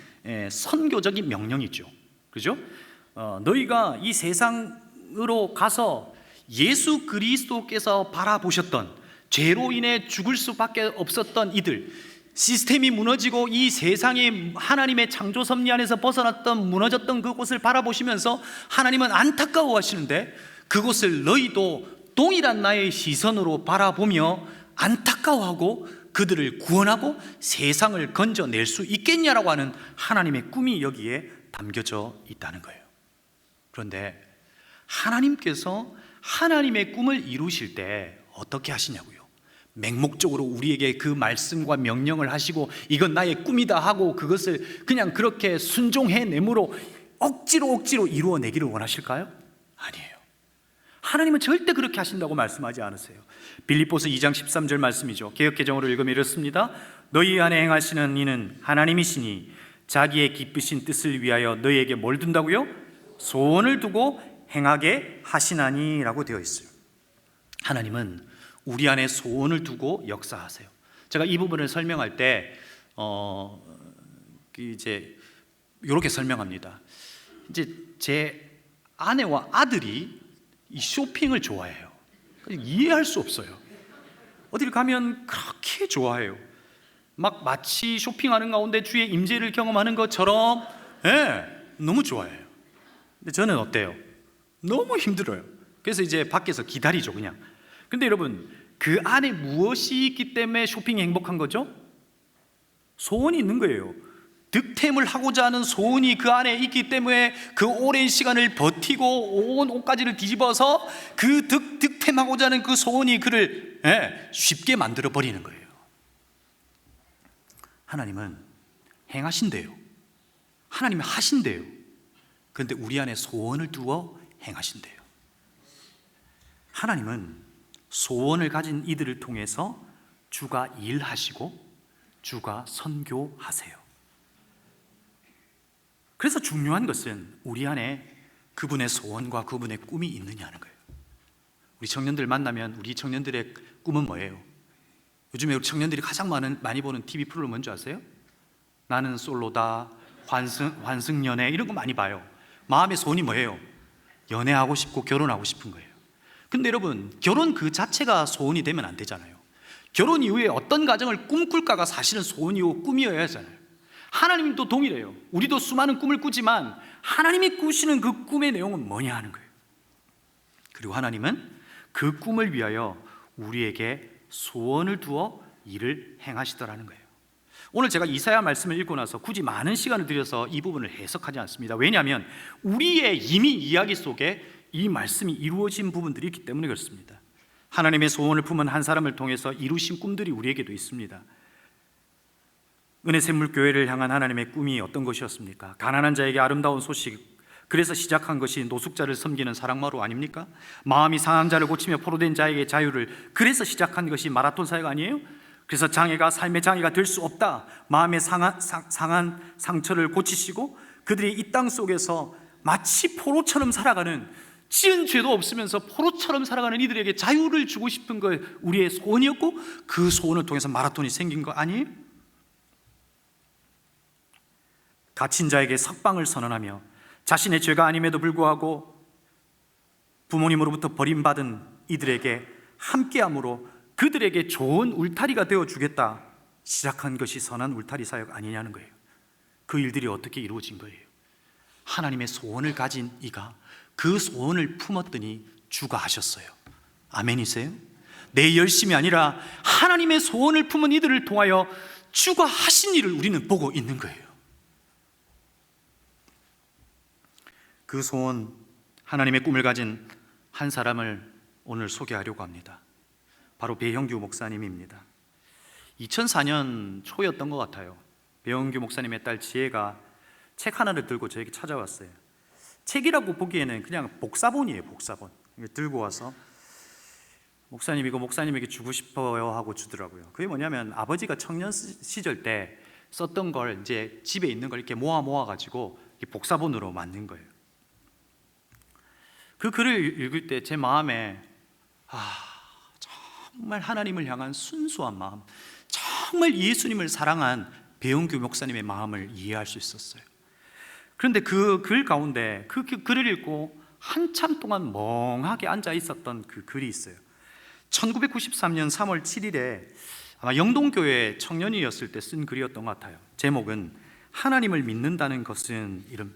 선교적인 명령이죠. 그죠? 너희가 이 세상으로 가서 예수 그리스도께서 바라보셨던, 죄로 인해 죽을 수밖에 없었던 이들, 시스템이 무너지고 이 세상이 하나님의 창조 섭리 안에서 벗어났던, 무너졌던 그곳을 바라보시면서 하나님은 안타까워하시는데, 그곳을 너희도 동일한 나의 시선으로 바라보며 안타까워하고 그들을 구원하고 세상을 건져낼 수 있겠냐라고 하는 하나님의 꿈이 여기에 담겨져 있다는 거예요. 그런데 하나님께서 하나님의 꿈을 이루실 때 어떻게 하시냐고요? 맹목적으로 우리에게 그 말씀과 명령을 하시고 이건 나의 꿈이다 하고 그것을 그냥 그렇게 순종해 내므로 억지로 이루어내기를 원하실까요? 아니에요. 하나님은 절대 그렇게 하신다고 말씀하지 않으세요. 빌립보서 2장 13절 말씀이죠. 개역개정으로 읽으면 이렇습니다. 너희 안에 행하시는 이는 하나님이시니 자기의 기쁘신 뜻을 위하여 너희에게 뭘 둔다고요? 소원을 두고 행하게 하시나니 라고 되어 있어요. 하나님은 우리 안에 소원을 두고 역사하세요. 제가 이 부분을 설명할 때 이제 이렇게 설명합니다. 이제 제 아내와 아들이 이 쇼핑을 좋아해요. 이해할 수 없어요. 어딜 가면 그렇게 좋아해요. 마치 쇼핑하는 가운데 주의 임재를 경험하는 것처럼 너무 좋아해요. 근데 저는 어때요? 너무 힘들어요. 그래서 이제 밖에서 기다리죠, 그냥. 근데 여러분, 그 안에 무엇이 있기 때문에 쇼핑이 행복한 거죠? 소원이 있는 거예요. 득템을 하고자 하는 소원이 그 안에 있기 때문에 그 오랜 시간을 버티고 온 옷가지를 뒤집어서 그 득템하고자 하는 그 소원이 그를 쉽게 만들어 버리는 거예요. 하나님은 행하신대요. 하나님은 하신대요. 그런데 우리 안에 소원을 두어 행하신대요. 하나님은 소원을 가진 이들을 통해서 주가 일하시고 주가 선교하세요. 그래서 중요한 것은 우리 안에 그분의 소원과 그분의 꿈이 있느냐는 거예요. 우리 청년들 만나면 우리 청년들의 꿈은 뭐예요? 요즘에 우리 청년들이 가장 많이 보는 TV 프로그램 뭔지 아세요? 나는 솔로다, 환승연애 이런 거 많이 봐요. 마음의 소원이 뭐예요? 연애하고 싶고 결혼하고 싶은 거예요. 근데 여러분, 결혼 그 자체가 소원이 되면 안 되잖아요. 결혼 이후에 어떤 가정을 꿈꿀까가 사실은 소원이고 꿈이어야 하잖아요. 하나님도 동일해요. 우리도 수많은 꿈을 꾸지만 하나님이 꾸시는 그 꿈의 내용은 뭐냐 하는 거예요. 그리고 하나님은 그 꿈을 위하여 우리에게 소원을 두어 일을 행하시더라는 거예요. 오늘 제가 이사야 말씀을 읽고 나서 굳이 많은 시간을 들여서 이 부분을 해석하지 않습니다. 왜냐하면 우리의 이미 이야기 속에 이 말씀이 이루어진 부분들이 있기 때문에 그렇습니다. 하나님의 소원을 품은 한 사람을 통해서 이루신 꿈들이 우리에게도 있습니다. 은혜샘물교회를 향한 하나님의 꿈이 어떤 것이었습니까? 가난한 자에게 아름다운 소식, 그래서 시작한 것이 노숙자를 섬기는 사랑마루 아닙니까? 마음이 상한 자를 고치며 포로된 자에게 자유를, 그래서 시작한 것이 마라톤 사역 아니에요? 그래서 장애가 삶의 장애가 될 수 없다, 마음의 상한 상처를 고치시고 그들이 이 땅 속에서 마치 포로처럼 살아가는, 지은 죄도 없으면서 포로처럼 살아가는 이들에게 자유를 주고 싶은 거 우리의 소원이었고, 그 소원을 통해서 마라톤이 생긴 거 아니에요? 갇힌 자에게 석방을 선언하며 자신의 죄가 아님에도 불구하고 부모님으로부터 버림받은 이들에게 함께함으로 그들에게 좋은 울타리가 되어주겠다 시작한 것이 선한 울타리 사역 아니냐는 거예요. 그 일들이 어떻게 이루어진 거예요? 하나님의 소원을 가진 이가 그 소원을 품었더니 주가 하셨어요. 아멘이세요? 내 열심이 아니라 하나님의 소원을 품은 이들을 통하여 주가 하신 일을 우리는 보고 있는 거예요. 그 소원, 하나님의 꿈을 가진 한 사람을 오늘 소개하려고 합니다. 바로 배형규 목사님입니다. 2004년 초였던 것 같아요. 배형규 목사님의 딸 지혜가 책 하나를 들고 저에게 찾아왔어요. 책이라고 보기에는 그냥 복사본이에요. 복사본. 들고 와서 목사님 이거 목사님에게 주고 싶어요 하고 주더라고요. 그게 뭐냐면 아버지가 청년 시절 때 썼던 걸 이제 집에 있는 걸 이렇게 모아 가지고 복사본으로 만든 거예요. 그 글을 읽을 때 제 마음에 정말 하나님을 향한 순수한 마음, 정말 예수님을 사랑한 배용규 목사님의 마음을 이해할 수 있었어요. 그런데 그 글 가운데 그 글을 읽고 한참 동안 멍하게 앉아 있었던 그 글이 있어요. 1993년 3월 7일에 아마 영동교회 청년이었을 때 쓴 글이었던 것 같아요. 제목은 하나님을 믿는다는 것은, 이런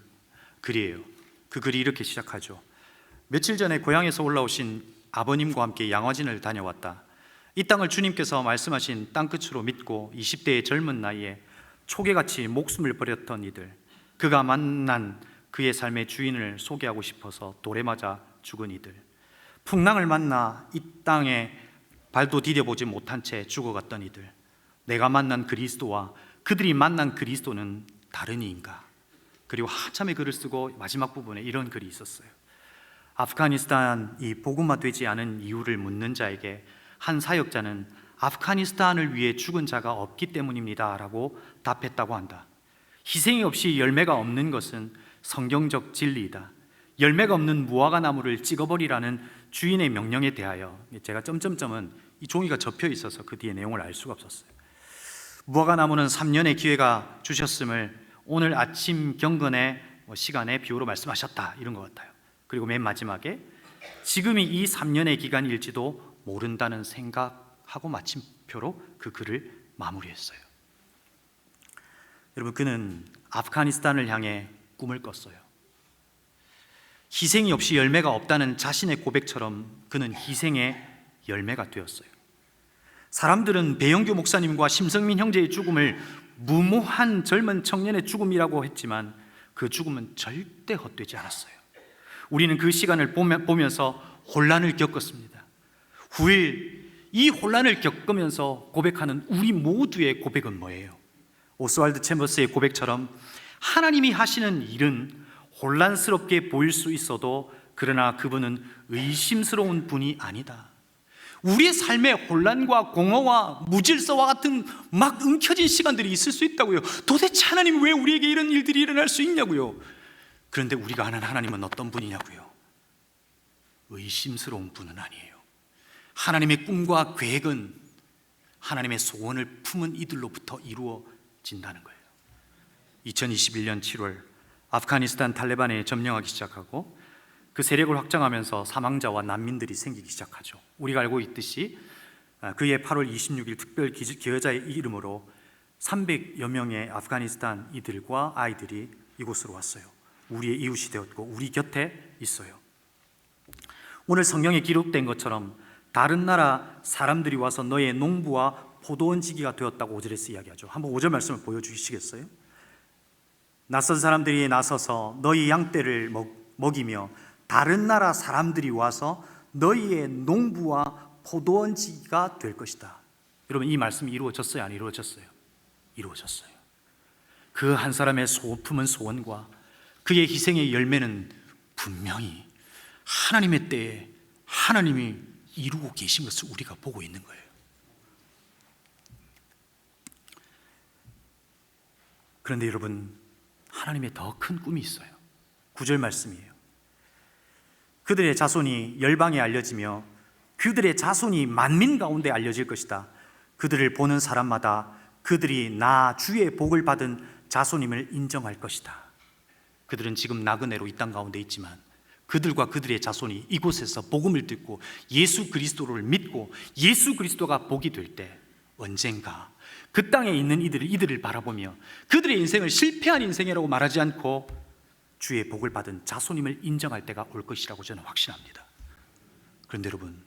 글이에요. 그 글이 이렇게 시작하죠. 며칠 전에 고향에서 올라오신 아버님과 함께 양화진을 다녀왔다. 이 땅을 주님께서 말씀하신 땅끝으로 믿고 20대의 젊은 나이에 초계같이 목숨을 버렸던 이들, 그가 만난 그의 삶의 주인을 소개하고 싶어서 돌에 맞아 죽은 이들, 풍랑을 만나 이 땅에 발도 디뎌보지 못한 채 죽어갔던 이들, 내가 만난 그리스도와 그들이 만난 그리스도는 다른 이인가? 그리고 한참의 글을 쓰고 마지막 부분에 이런 글이 있었어요. 아프가니스탄이 복음화되지 않은 이유를 묻는 자에게 한 사역자는 아프가니스탄을 위해 죽은 자가 없기 때문입니다 라고 답했다고 한다. 희생이 없이 열매가 없는 것은 성경적 진리이다. 열매가 없는 무화과 나무를 찍어버리라는 주인의 명령에 대하여, 제가 점점점은 이 종이가 접혀 있어서 그 뒤에 내용을 알 수가 없었어요. 무화과 나무는 3년의 기회가 주셨음을 오늘 아침 경건의 시간에 비유로 말씀하셨다, 이런 것 같아요. 그리고 맨 마지막에 지금이 이 3년의 기간일지도 모른다는 생각하고 마침표로 그 글을 마무리했어요. 여러분, 그는 아프가니스탄을 향해 꿈을 꿨어요. 희생이 없이 열매가 없다는 자신의 고백처럼 그는 희생의 열매가 되었어요. 사람들은 배영규 목사님과 심성민 형제의 죽음을 무모한 젊은 청년의 죽음이라고 했지만 그 죽음은 절대 헛되지 않았어요. 우리는 그 시간을 보면서 혼란을 겪었습니다. 후일 이 혼란을 겪으면서 고백하는 우리 모두의 고백은 뭐예요? 오스왈드 챔버스의 고백처럼 하나님이 하시는 일은 혼란스럽게 보일 수 있어도 그러나 그분은 의심스러운 분이 아니다. 우리의 삶에 혼란과 공허와 무질서와 같은 막 엉켜진 시간들이 있을 수 있다고요. 도대체 하나님이 왜 우리에게 이런 일들이 일어날 수 있냐고요. 그런데 우리가 아는 하나님은 어떤 분이냐고요. 의심스러운 분은 아니에요. 하나님의 꿈과 계획은 하나님의 소원을 품은 이들로부터 이루어진다는 거예요. 2021년 7월 아프가니스탄 탈레반이 점령하기 시작하고 그 세력을 확장하면서 사망자와 난민들이 생기기 시작하죠. 우리가 알고 있듯이 그해 8월 26일 특별 기여자의 이름으로 300여 명의 아프가니스탄 이들과 아이들이 이곳으로 왔어요. 우리의 이웃이 되었고 우리 곁에 있어요. 오늘 성경에 기록된 것처럼 다른 나라 사람들이 와서 너의 농부와 포도원 지기가 되었다고 5절에서 이야기하죠. 한번 5절 말씀을 보여주시겠어요? 낯선 사람들이 나서서 너희 양떼를 먹이며 다른 나라 사람들이 와서 너희의 농부와 포도원 지기가 될 것이다. 여러분, 이 말씀이 이루어졌어요? 안 이루어졌어요? 이루어졌어요. 그 한 사람의 품은 소원과 그의 희생의 열매는 분명히 하나님의 때에 하나님이 이루고 계신 것을 우리가 보고 있는 거예요. 그런데 여러분, 하나님의 더 큰 꿈이 있어요. 9절 말씀이에요. 그들의 자손이 열방에 알려지며 그들의 자손이 만민 가운데 알려질 것이다. 그들을 보는 사람마다 그들이 나 주의 복을 받은 자손임을 인정할 것이다. 그들은 지금 나그네로 이 땅 가운데 있지만 그들과 그들의 자손이 이곳에서 복음을 듣고 예수 그리스도를 믿고 예수 그리스도가 복이 될 때 언젠가 그 땅에 있는 이들을 바라보며 그들의 인생을 실패한 인생이라고 말하지 않고 주의 복을 받은 자손임을 인정할 때가 올 것이라고 저는 확신합니다. 그런데 여러분,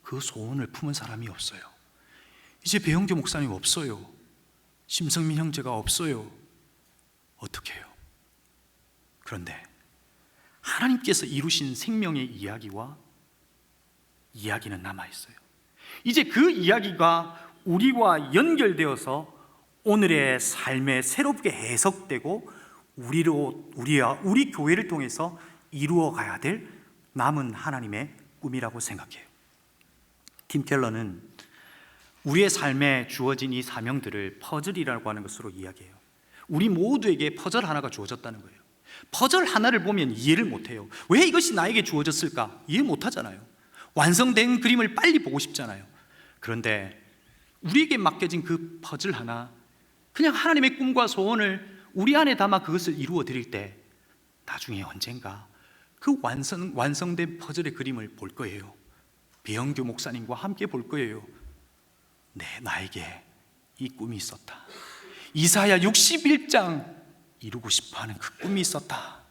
그 소원을 품은 사람이 없어요. 이제 배영교 목사님 없어요. 심성민 형제가 없어요. 어떻게 해요? 그런데 하나님께서 이루신 생명의 이야기는 남아있어요. 이제 그 이야기가 우리와 연결되어서 오늘의 삶에 새롭게 해석되고 우리 교회를 통해서 이루어가야 될 남은 하나님의 꿈이라고 생각해요. 팀 켈러는 우리의 삶에 주어진 이 사명들을 퍼즐이라고 하는 것으로 이야기해요. 우리 모두에게 퍼즐 하나가 주어졌다는 거예요. 퍼즐 하나를 보면 이해를 못해요. 왜 이것이 나에게 주어졌을까? 이해 못하잖아요. 완성된 그림을 빨리 보고 싶잖아요. 그런데 우리에게 맡겨진 그 퍼즐 하나, 그냥 하나님의 꿈과 소원을 우리 안에 담아 그것을 이루어 드릴 때 나중에 언젠가 그 완성된 퍼즐의 그림을 볼 거예요. 배영교 목사님과 함께 볼 거예요. 나에게 이 꿈이 있었다. 이사야 61장 이루고 싶어하는 그 꿈이 있었다.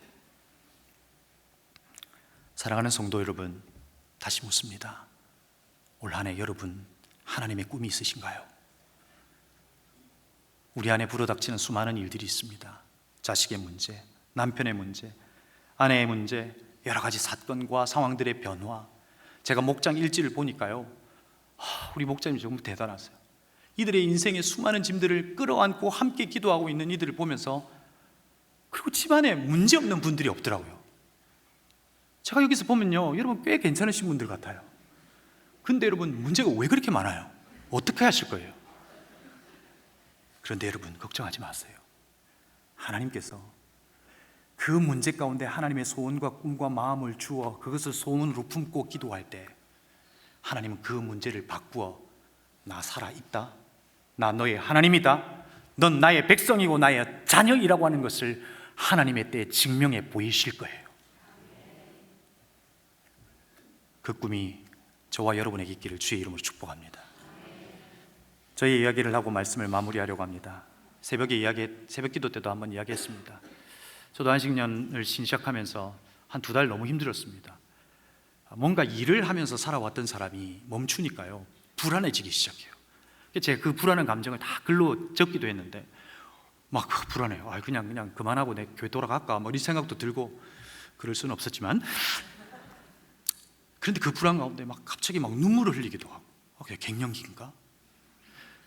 사랑하는 성도 여러분, 다시 묻습니다. 올 한 해 여러분 하나님의 꿈이 있으신가요? 우리 안에 불어닥치는 수많은 일들이 있습니다. 자식의 문제, 남편의 문제, 아내의 문제, 여러 가지 사건과 상황들의 변화. 제가 목장 일지를 보니까요, 우리 목장님이 정말 대단하세요. 이들의 인생의 수많은 짐들을 끌어안고 함께 기도하고 있는 이들을 보면서, 그리고 집안에 문제 없는 분들이 없더라고요. 제가 여기서 보면요, 여러분 꽤 괜찮으신 분들 같아요. 근데 여러분 문제가 왜 그렇게 많아요? 어떻게 하실 거예요? 그런데 여러분 걱정하지 마세요. 하나님께서 그 문제 가운데 하나님의 소원과 꿈과 마음을 주어 그것을 소원으로 품고 기도할 때 하나님은 그 문제를 바꾸어 나 살아있다, 나 너의 하나님이다, 넌 나의 백성이고 나의 자녀이라고 하는 것을 하나님의 때에 증명해 보이실 거예요. 그 꿈이 저와 여러분에게 있기를 주의 이름으로 축복합니다. 저희 이야기를 하고 말씀을 마무리하려고 합니다. 새벽 기도 때도 한번 이야기했습니다. 저도 안식년을 시작하면서 한 2달 너무 힘들었습니다. 뭔가 일을 하면서 살아왔던 사람이 멈추니까요 불안해지기 시작해요. 제가 그 불안한 감정을 다 글로 적기도 했는데 막 불안해요. 그냥 그만하고 내 교회 돌아갈까? 뭐 이 생각도 들고 그럴 수는 없었지만, 그런데 그 불안 가운데 막 갑자기 막 눈물을 흘리기도 하고, 그게 갱년기인가?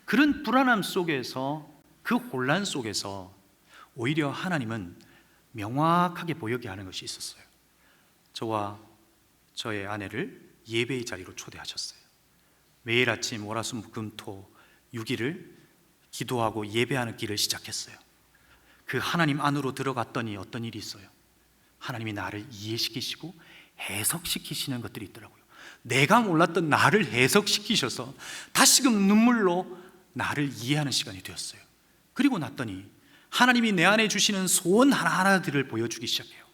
그런 불안함 속에서, 그 혼란 속에서 오히려 하나님은 명확하게 보이게 하는 것이 있었어요. 저와 저의 아내를 예배의 자리로 초대하셨어요. 매일 아침 월화수목금토 6일을 기도하고 예배하는 길을 시작했어요. 그 하나님 안으로 들어갔더니 어떤 일이 있어요? 하나님이 나를 이해시키시고 해석시키시는 것들이 있더라고요. 내가 몰랐던 나를 해석시키셔서 다시금 눈물로 나를 이해하는 시간이 되었어요. 그리고 났더니 하나님이 내 안에 주시는 소원 하나하나들을 보여주기 시작해요.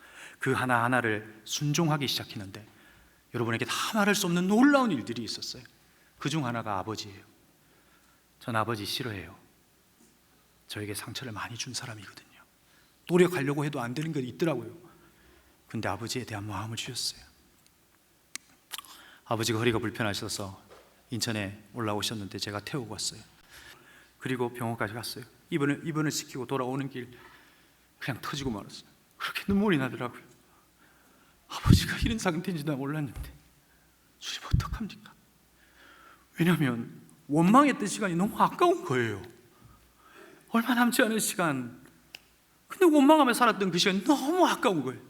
그 하나하나를 순종하기 시작했는데 여러분에게 다 말할 수 없는 놀라운 일들이 있었어요. 그 중 하나가 아버지예요. 전 아버지 싫어해요. 저에게 상처를 많이 준 사람이거든요. 노력하려고 해도 안 되는 게 있더라고요. 근데 아버지에 대한 마음을 주셨어요. 아버지가 허리가 불편하셔서 인천에 올라오셨는데 제가 태우고 왔어요. 그리고 병원까지 갔어요. 입원을 시키고 돌아오는 길 그냥 터지고 말았어요. 그렇게 눈물이 나더라고요. 아버지가 이런 상태인지 나 몰랐는데 주님 어떡합니까? 왜냐하면 원망했던 시간이 너무 아까운 거예요. 얼마 남지 않은 시간, 근데 원망하며 살았던 그 시간이 너무 아까운 거예요.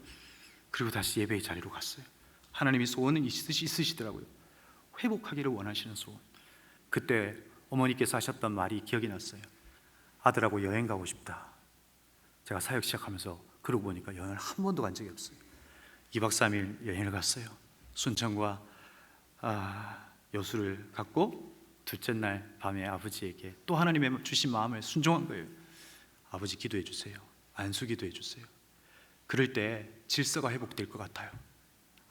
그리고 다시 예배의 자리로 갔어요. 하나님이 소원은 있으시더라고요. 회복하기를 원하시는 소원. 그때 어머니께서 하셨던 말이 기억이 났어요. 아들하고 여행 가고 싶다. 제가 사역 시작하면서 그러고 보니까 여행을 한 번도 간 적이 없어요. 2박 3일 여행을 갔어요. 순천과 여수를 갔고, 둘째 날 밤에 아버지에게 또 하나님의 주신 마음을 순종한 거예요. 아버지 기도해 주세요. 안수 기도해 주세요. 그럴 때 질서가 회복될 것 같아요.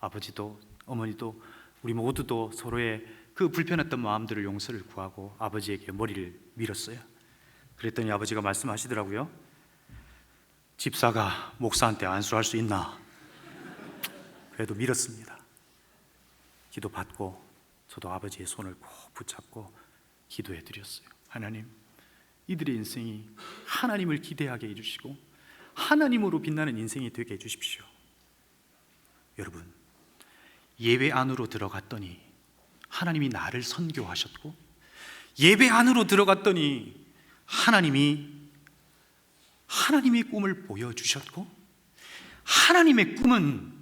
아버지도 어머니도 우리 모두도 서로의 그 불편했던 마음들을 용서를 구하고 아버지에게 머리를 밀었어요. 그랬더니 아버지가 말씀하시더라고요. 집사가 목사한테 안수할 수 있나? 그래도 밀었습니다. 기도 받고 저도 아버지의 손을 꼭 붙잡고 기도해 드렸어요. 하나님, 이들의 인생이 하나님을 기대하게 해주시고 하나님으로 빛나는 인생이 되게 해주십시오. 여러분, 예배 안으로 들어갔더니 하나님이 나를 선교하셨고, 예배 안으로 들어갔더니 하나님의 꿈을 보여주셨고, 하나님의 꿈은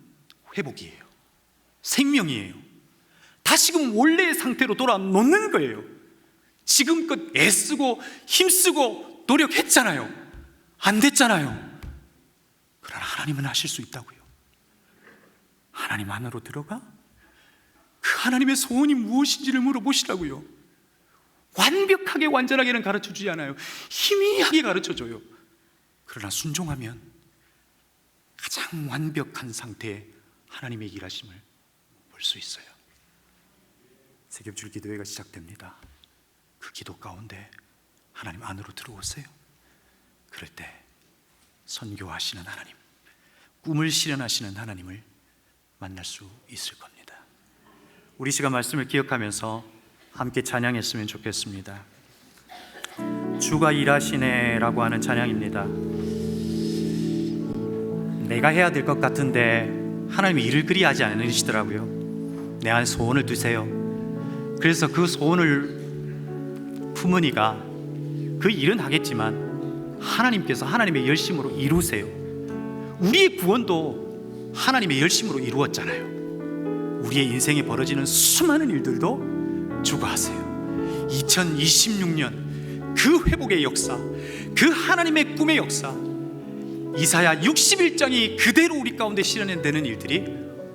회복이에요. 생명이에요. 다시금 원래의 상태로 돌아놓는 거예요. 지금껏 애쓰고 힘쓰고 노력했잖아요. 안 됐잖아요. 그러나 하나님은 하실 수 있다고요. 하나님 안으로 들어가 그 하나님의 소원이 무엇인지를 물어보시라고요. 완벽하게 완전하게는 가르쳐주지 않아요. 희미하게 가르쳐줘요. 그러나 순종하면 가장 완벽한 상태에 하나님의 일하심을 볼 수 있어요. 세겹줄 기도회가 시작됩니다. 그 기도 가운데 하나님 안으로 들어오세요. 그럴 때 선교하시는 하나님, 꿈을 실현하시는 하나님을 만날 수 있을 겁니다. 우리 시간 말씀을 기억하면서 함께 찬양했으면 좋겠습니다. 주가 일하시네 라고 하는 찬양입니다. 내가 해야 될 것 같은데 하나님이 일을 그리 하지 않으시더라고요. 내 안에 소원을 두세요. 그래서 그 소원을 품으니까 그 일은 하겠지만 하나님께서 하나님의 열심으로 이루세요. 우리의 구원도 하나님의 열심으로 이루었잖아요. 우리의 인생에 벌어지는 수많은 일들도 주가 하세요. 2026년 그 회복의 역사, 그 하나님의 꿈의 역사, 이사야 61장이 그대로 우리 가운데 실현되는 일들이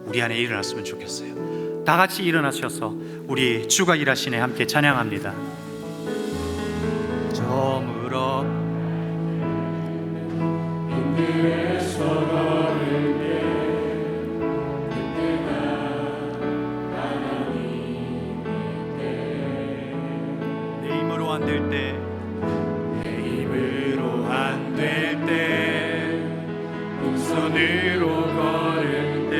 우리 안에 일어났으면 좋겠어요. 다 같이 일어나셔서 우리 주가 일하시네 함께 찬양합니다. 저물어 인내에서 걸을 때 그때가 하나님의 때. 내 힘으로 안 될 때, 내 힘으로 안 될 때, 빈손으로 걸을 때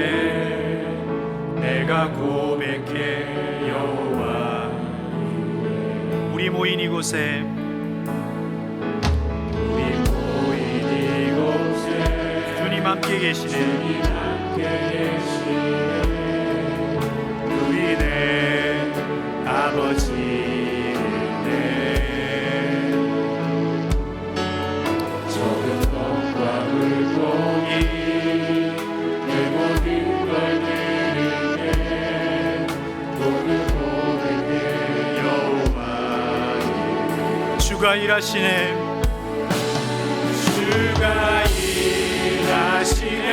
내가 고백해 여호와 우리 모인 이곳에 우리 함께 계시네. 누이네 아버지네 적은 것과 물고기 내 모든 걸 드리네 모든 고백에 여호와 주가 일하시네. 주가 일하시네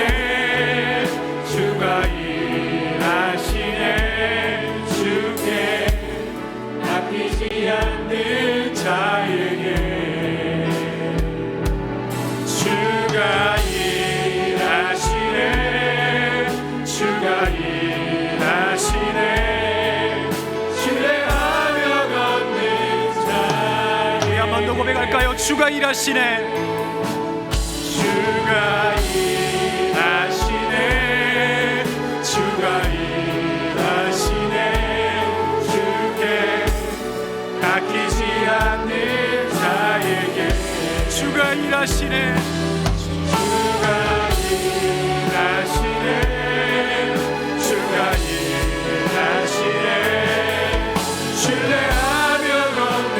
주가 일하시네 주께 아끼지 않는 자에게 주가 일하시네 주가 일하시네 신뢰하며 걷는 자 우리 한 번 더 고백할까요? 주가 일하시네. 주가 일하시네 주가 일하시네 주께 아끼지 않는 자에게 주가 일하시네. 주가 일하시네 주가 일하시네 신뢰하며 걷는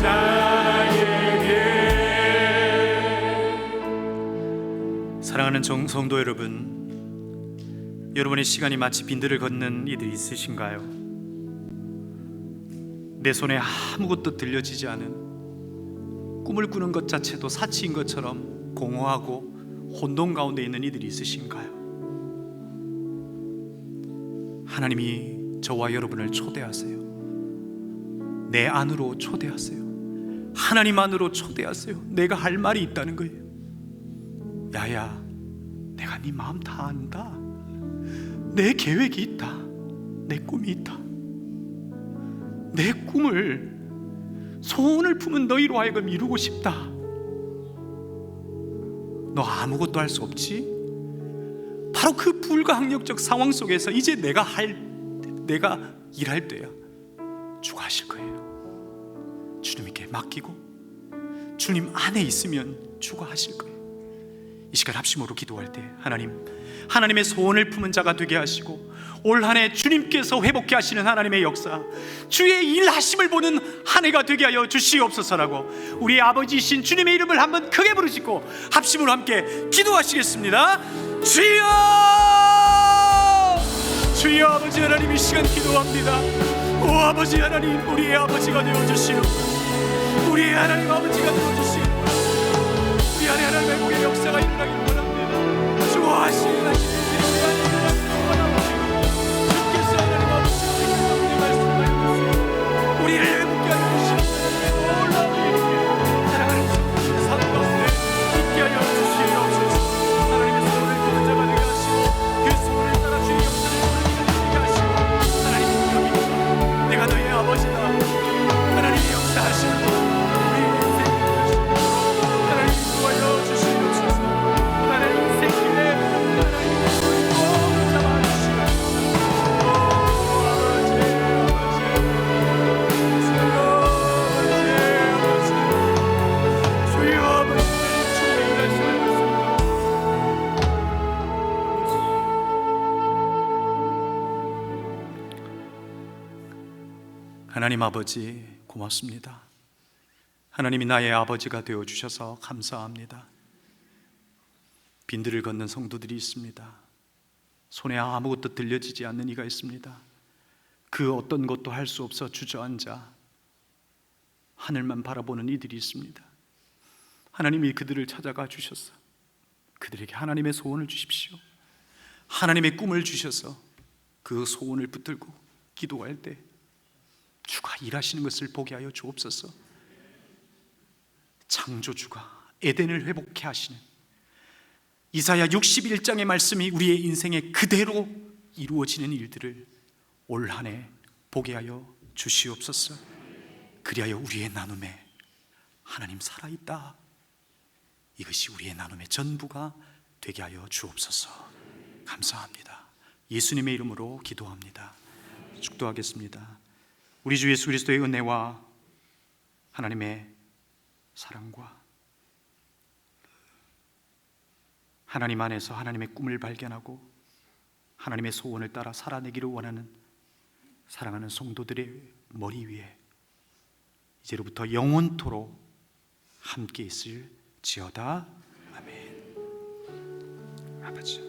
자에게 사랑하는 성도 여러분, 여러분의 시간이 마치 빈들을 걷는 이들이 있으신가요? 내 손에 아무것도 들려지지 않은 꿈을 꾸는 것 자체도 사치인 것처럼 공허하고 혼돈 가운데 있는 이들이 있으신가요? 하나님이 저와 여러분을 초대하세요. 내 안으로 초대하세요. 하나님 안으로 초대하세요. 내가 할 말이 있다는 거예요. 야야, 내가 네 마음 다 안다. 내 계획이 있다. 내 꿈이 있다. 내 꿈을 소원을 품은 너희로 하여금 이루고 싶다. 너 아무것도 할 수 없지? 바로 그 불가항력적 상황 속에서 이제 내가 일할 때야. 주가 하실 거예요. 주님께 맡기고 주님 안에 있으면 주가 하실 거예요. 이 시간 합심으로 기도할 때 하나님의 소원을 품은 자가 되게 하시고 올 한 해 주님께서 회복케 하시는 하나님의 역사, 주의 일하심을 보는 한 해가 되게 하여 주시옵소서라고 우리 아버지이신 주님의 이름을 한번 크게 부르시고 합심으로 함께 기도하시겠습니다. 주여! 주여 아버지 하나님, 이 시간 기도합니다. 오 아버지 하나님, 우리의 아버지가 되어주시옵소서. 우리의 하나님 아버지가 되어주시옵소서. 우리 안에 하나님의 복의 역사가 일어나길 원합니다. 주하시는 하나님, 우리 안에 일어나기를 원합니다. 주께서 하나님 아버지의 말씀을 해주시고 우리를 회복케 하여 주시옵소서. 놀라운 사랑하는 삶 가운데 있게 하여 주시옵소서. 하나님의 소원을 품은 자가 되게 하시고 그 소원을 따라 주의 역사를 이루게 하시고 하나님의 여기 내가 너의 아버지다. 하나님의 역사하시는 우리 인생 하나님 도와여 주시옵소서. 하나님 인생길에 하나님의 손을 꼭 잡아주시옵소서. 주여 아버지, 주의 일하심을 하나님 아버지, 고맙습니다. 하나님이 나의 아버지가 되어주셔서 감사합니다. 빈들을 걷는 성도들이 있습니다. 손에 아무것도 들려지지 않는 이가 있습니다. 그 어떤 것도 할 수 없어 주저앉아 하늘만 바라보는 이들이 있습니다. 하나님이 그들을 찾아가 주셔서 그들에게 하나님의 소원을 주십시오. 하나님의 꿈을 주셔서 그 소원을 붙들고 기도할 때 주가 일하시는 것을 보게 하여 주옵소서. 창조주가 에덴을 회복케 하시는 이사야 61장의 말씀이 우리의 인생에 그대로 이루어지는 일들을 올 한 해 보게 하여 주시옵소서. 그리하여 우리의 나눔에 하나님 살아있다, 이것이 우리의 나눔의 전부가 되게 하여 주옵소서. 감사합니다. 예수님의 이름으로 기도합니다. 축도하겠습니다. 우리 주 예수 그리스도의 은혜와 하나님의 사랑과 하나님 안에서 하나님의 꿈을 발견하고 하나님의 소원을 따라 살아내기를 원하는 사랑하는 성도들의 머리 위에 이제로부터 영원토록 함께 있을지어다. 아멘. 아버지.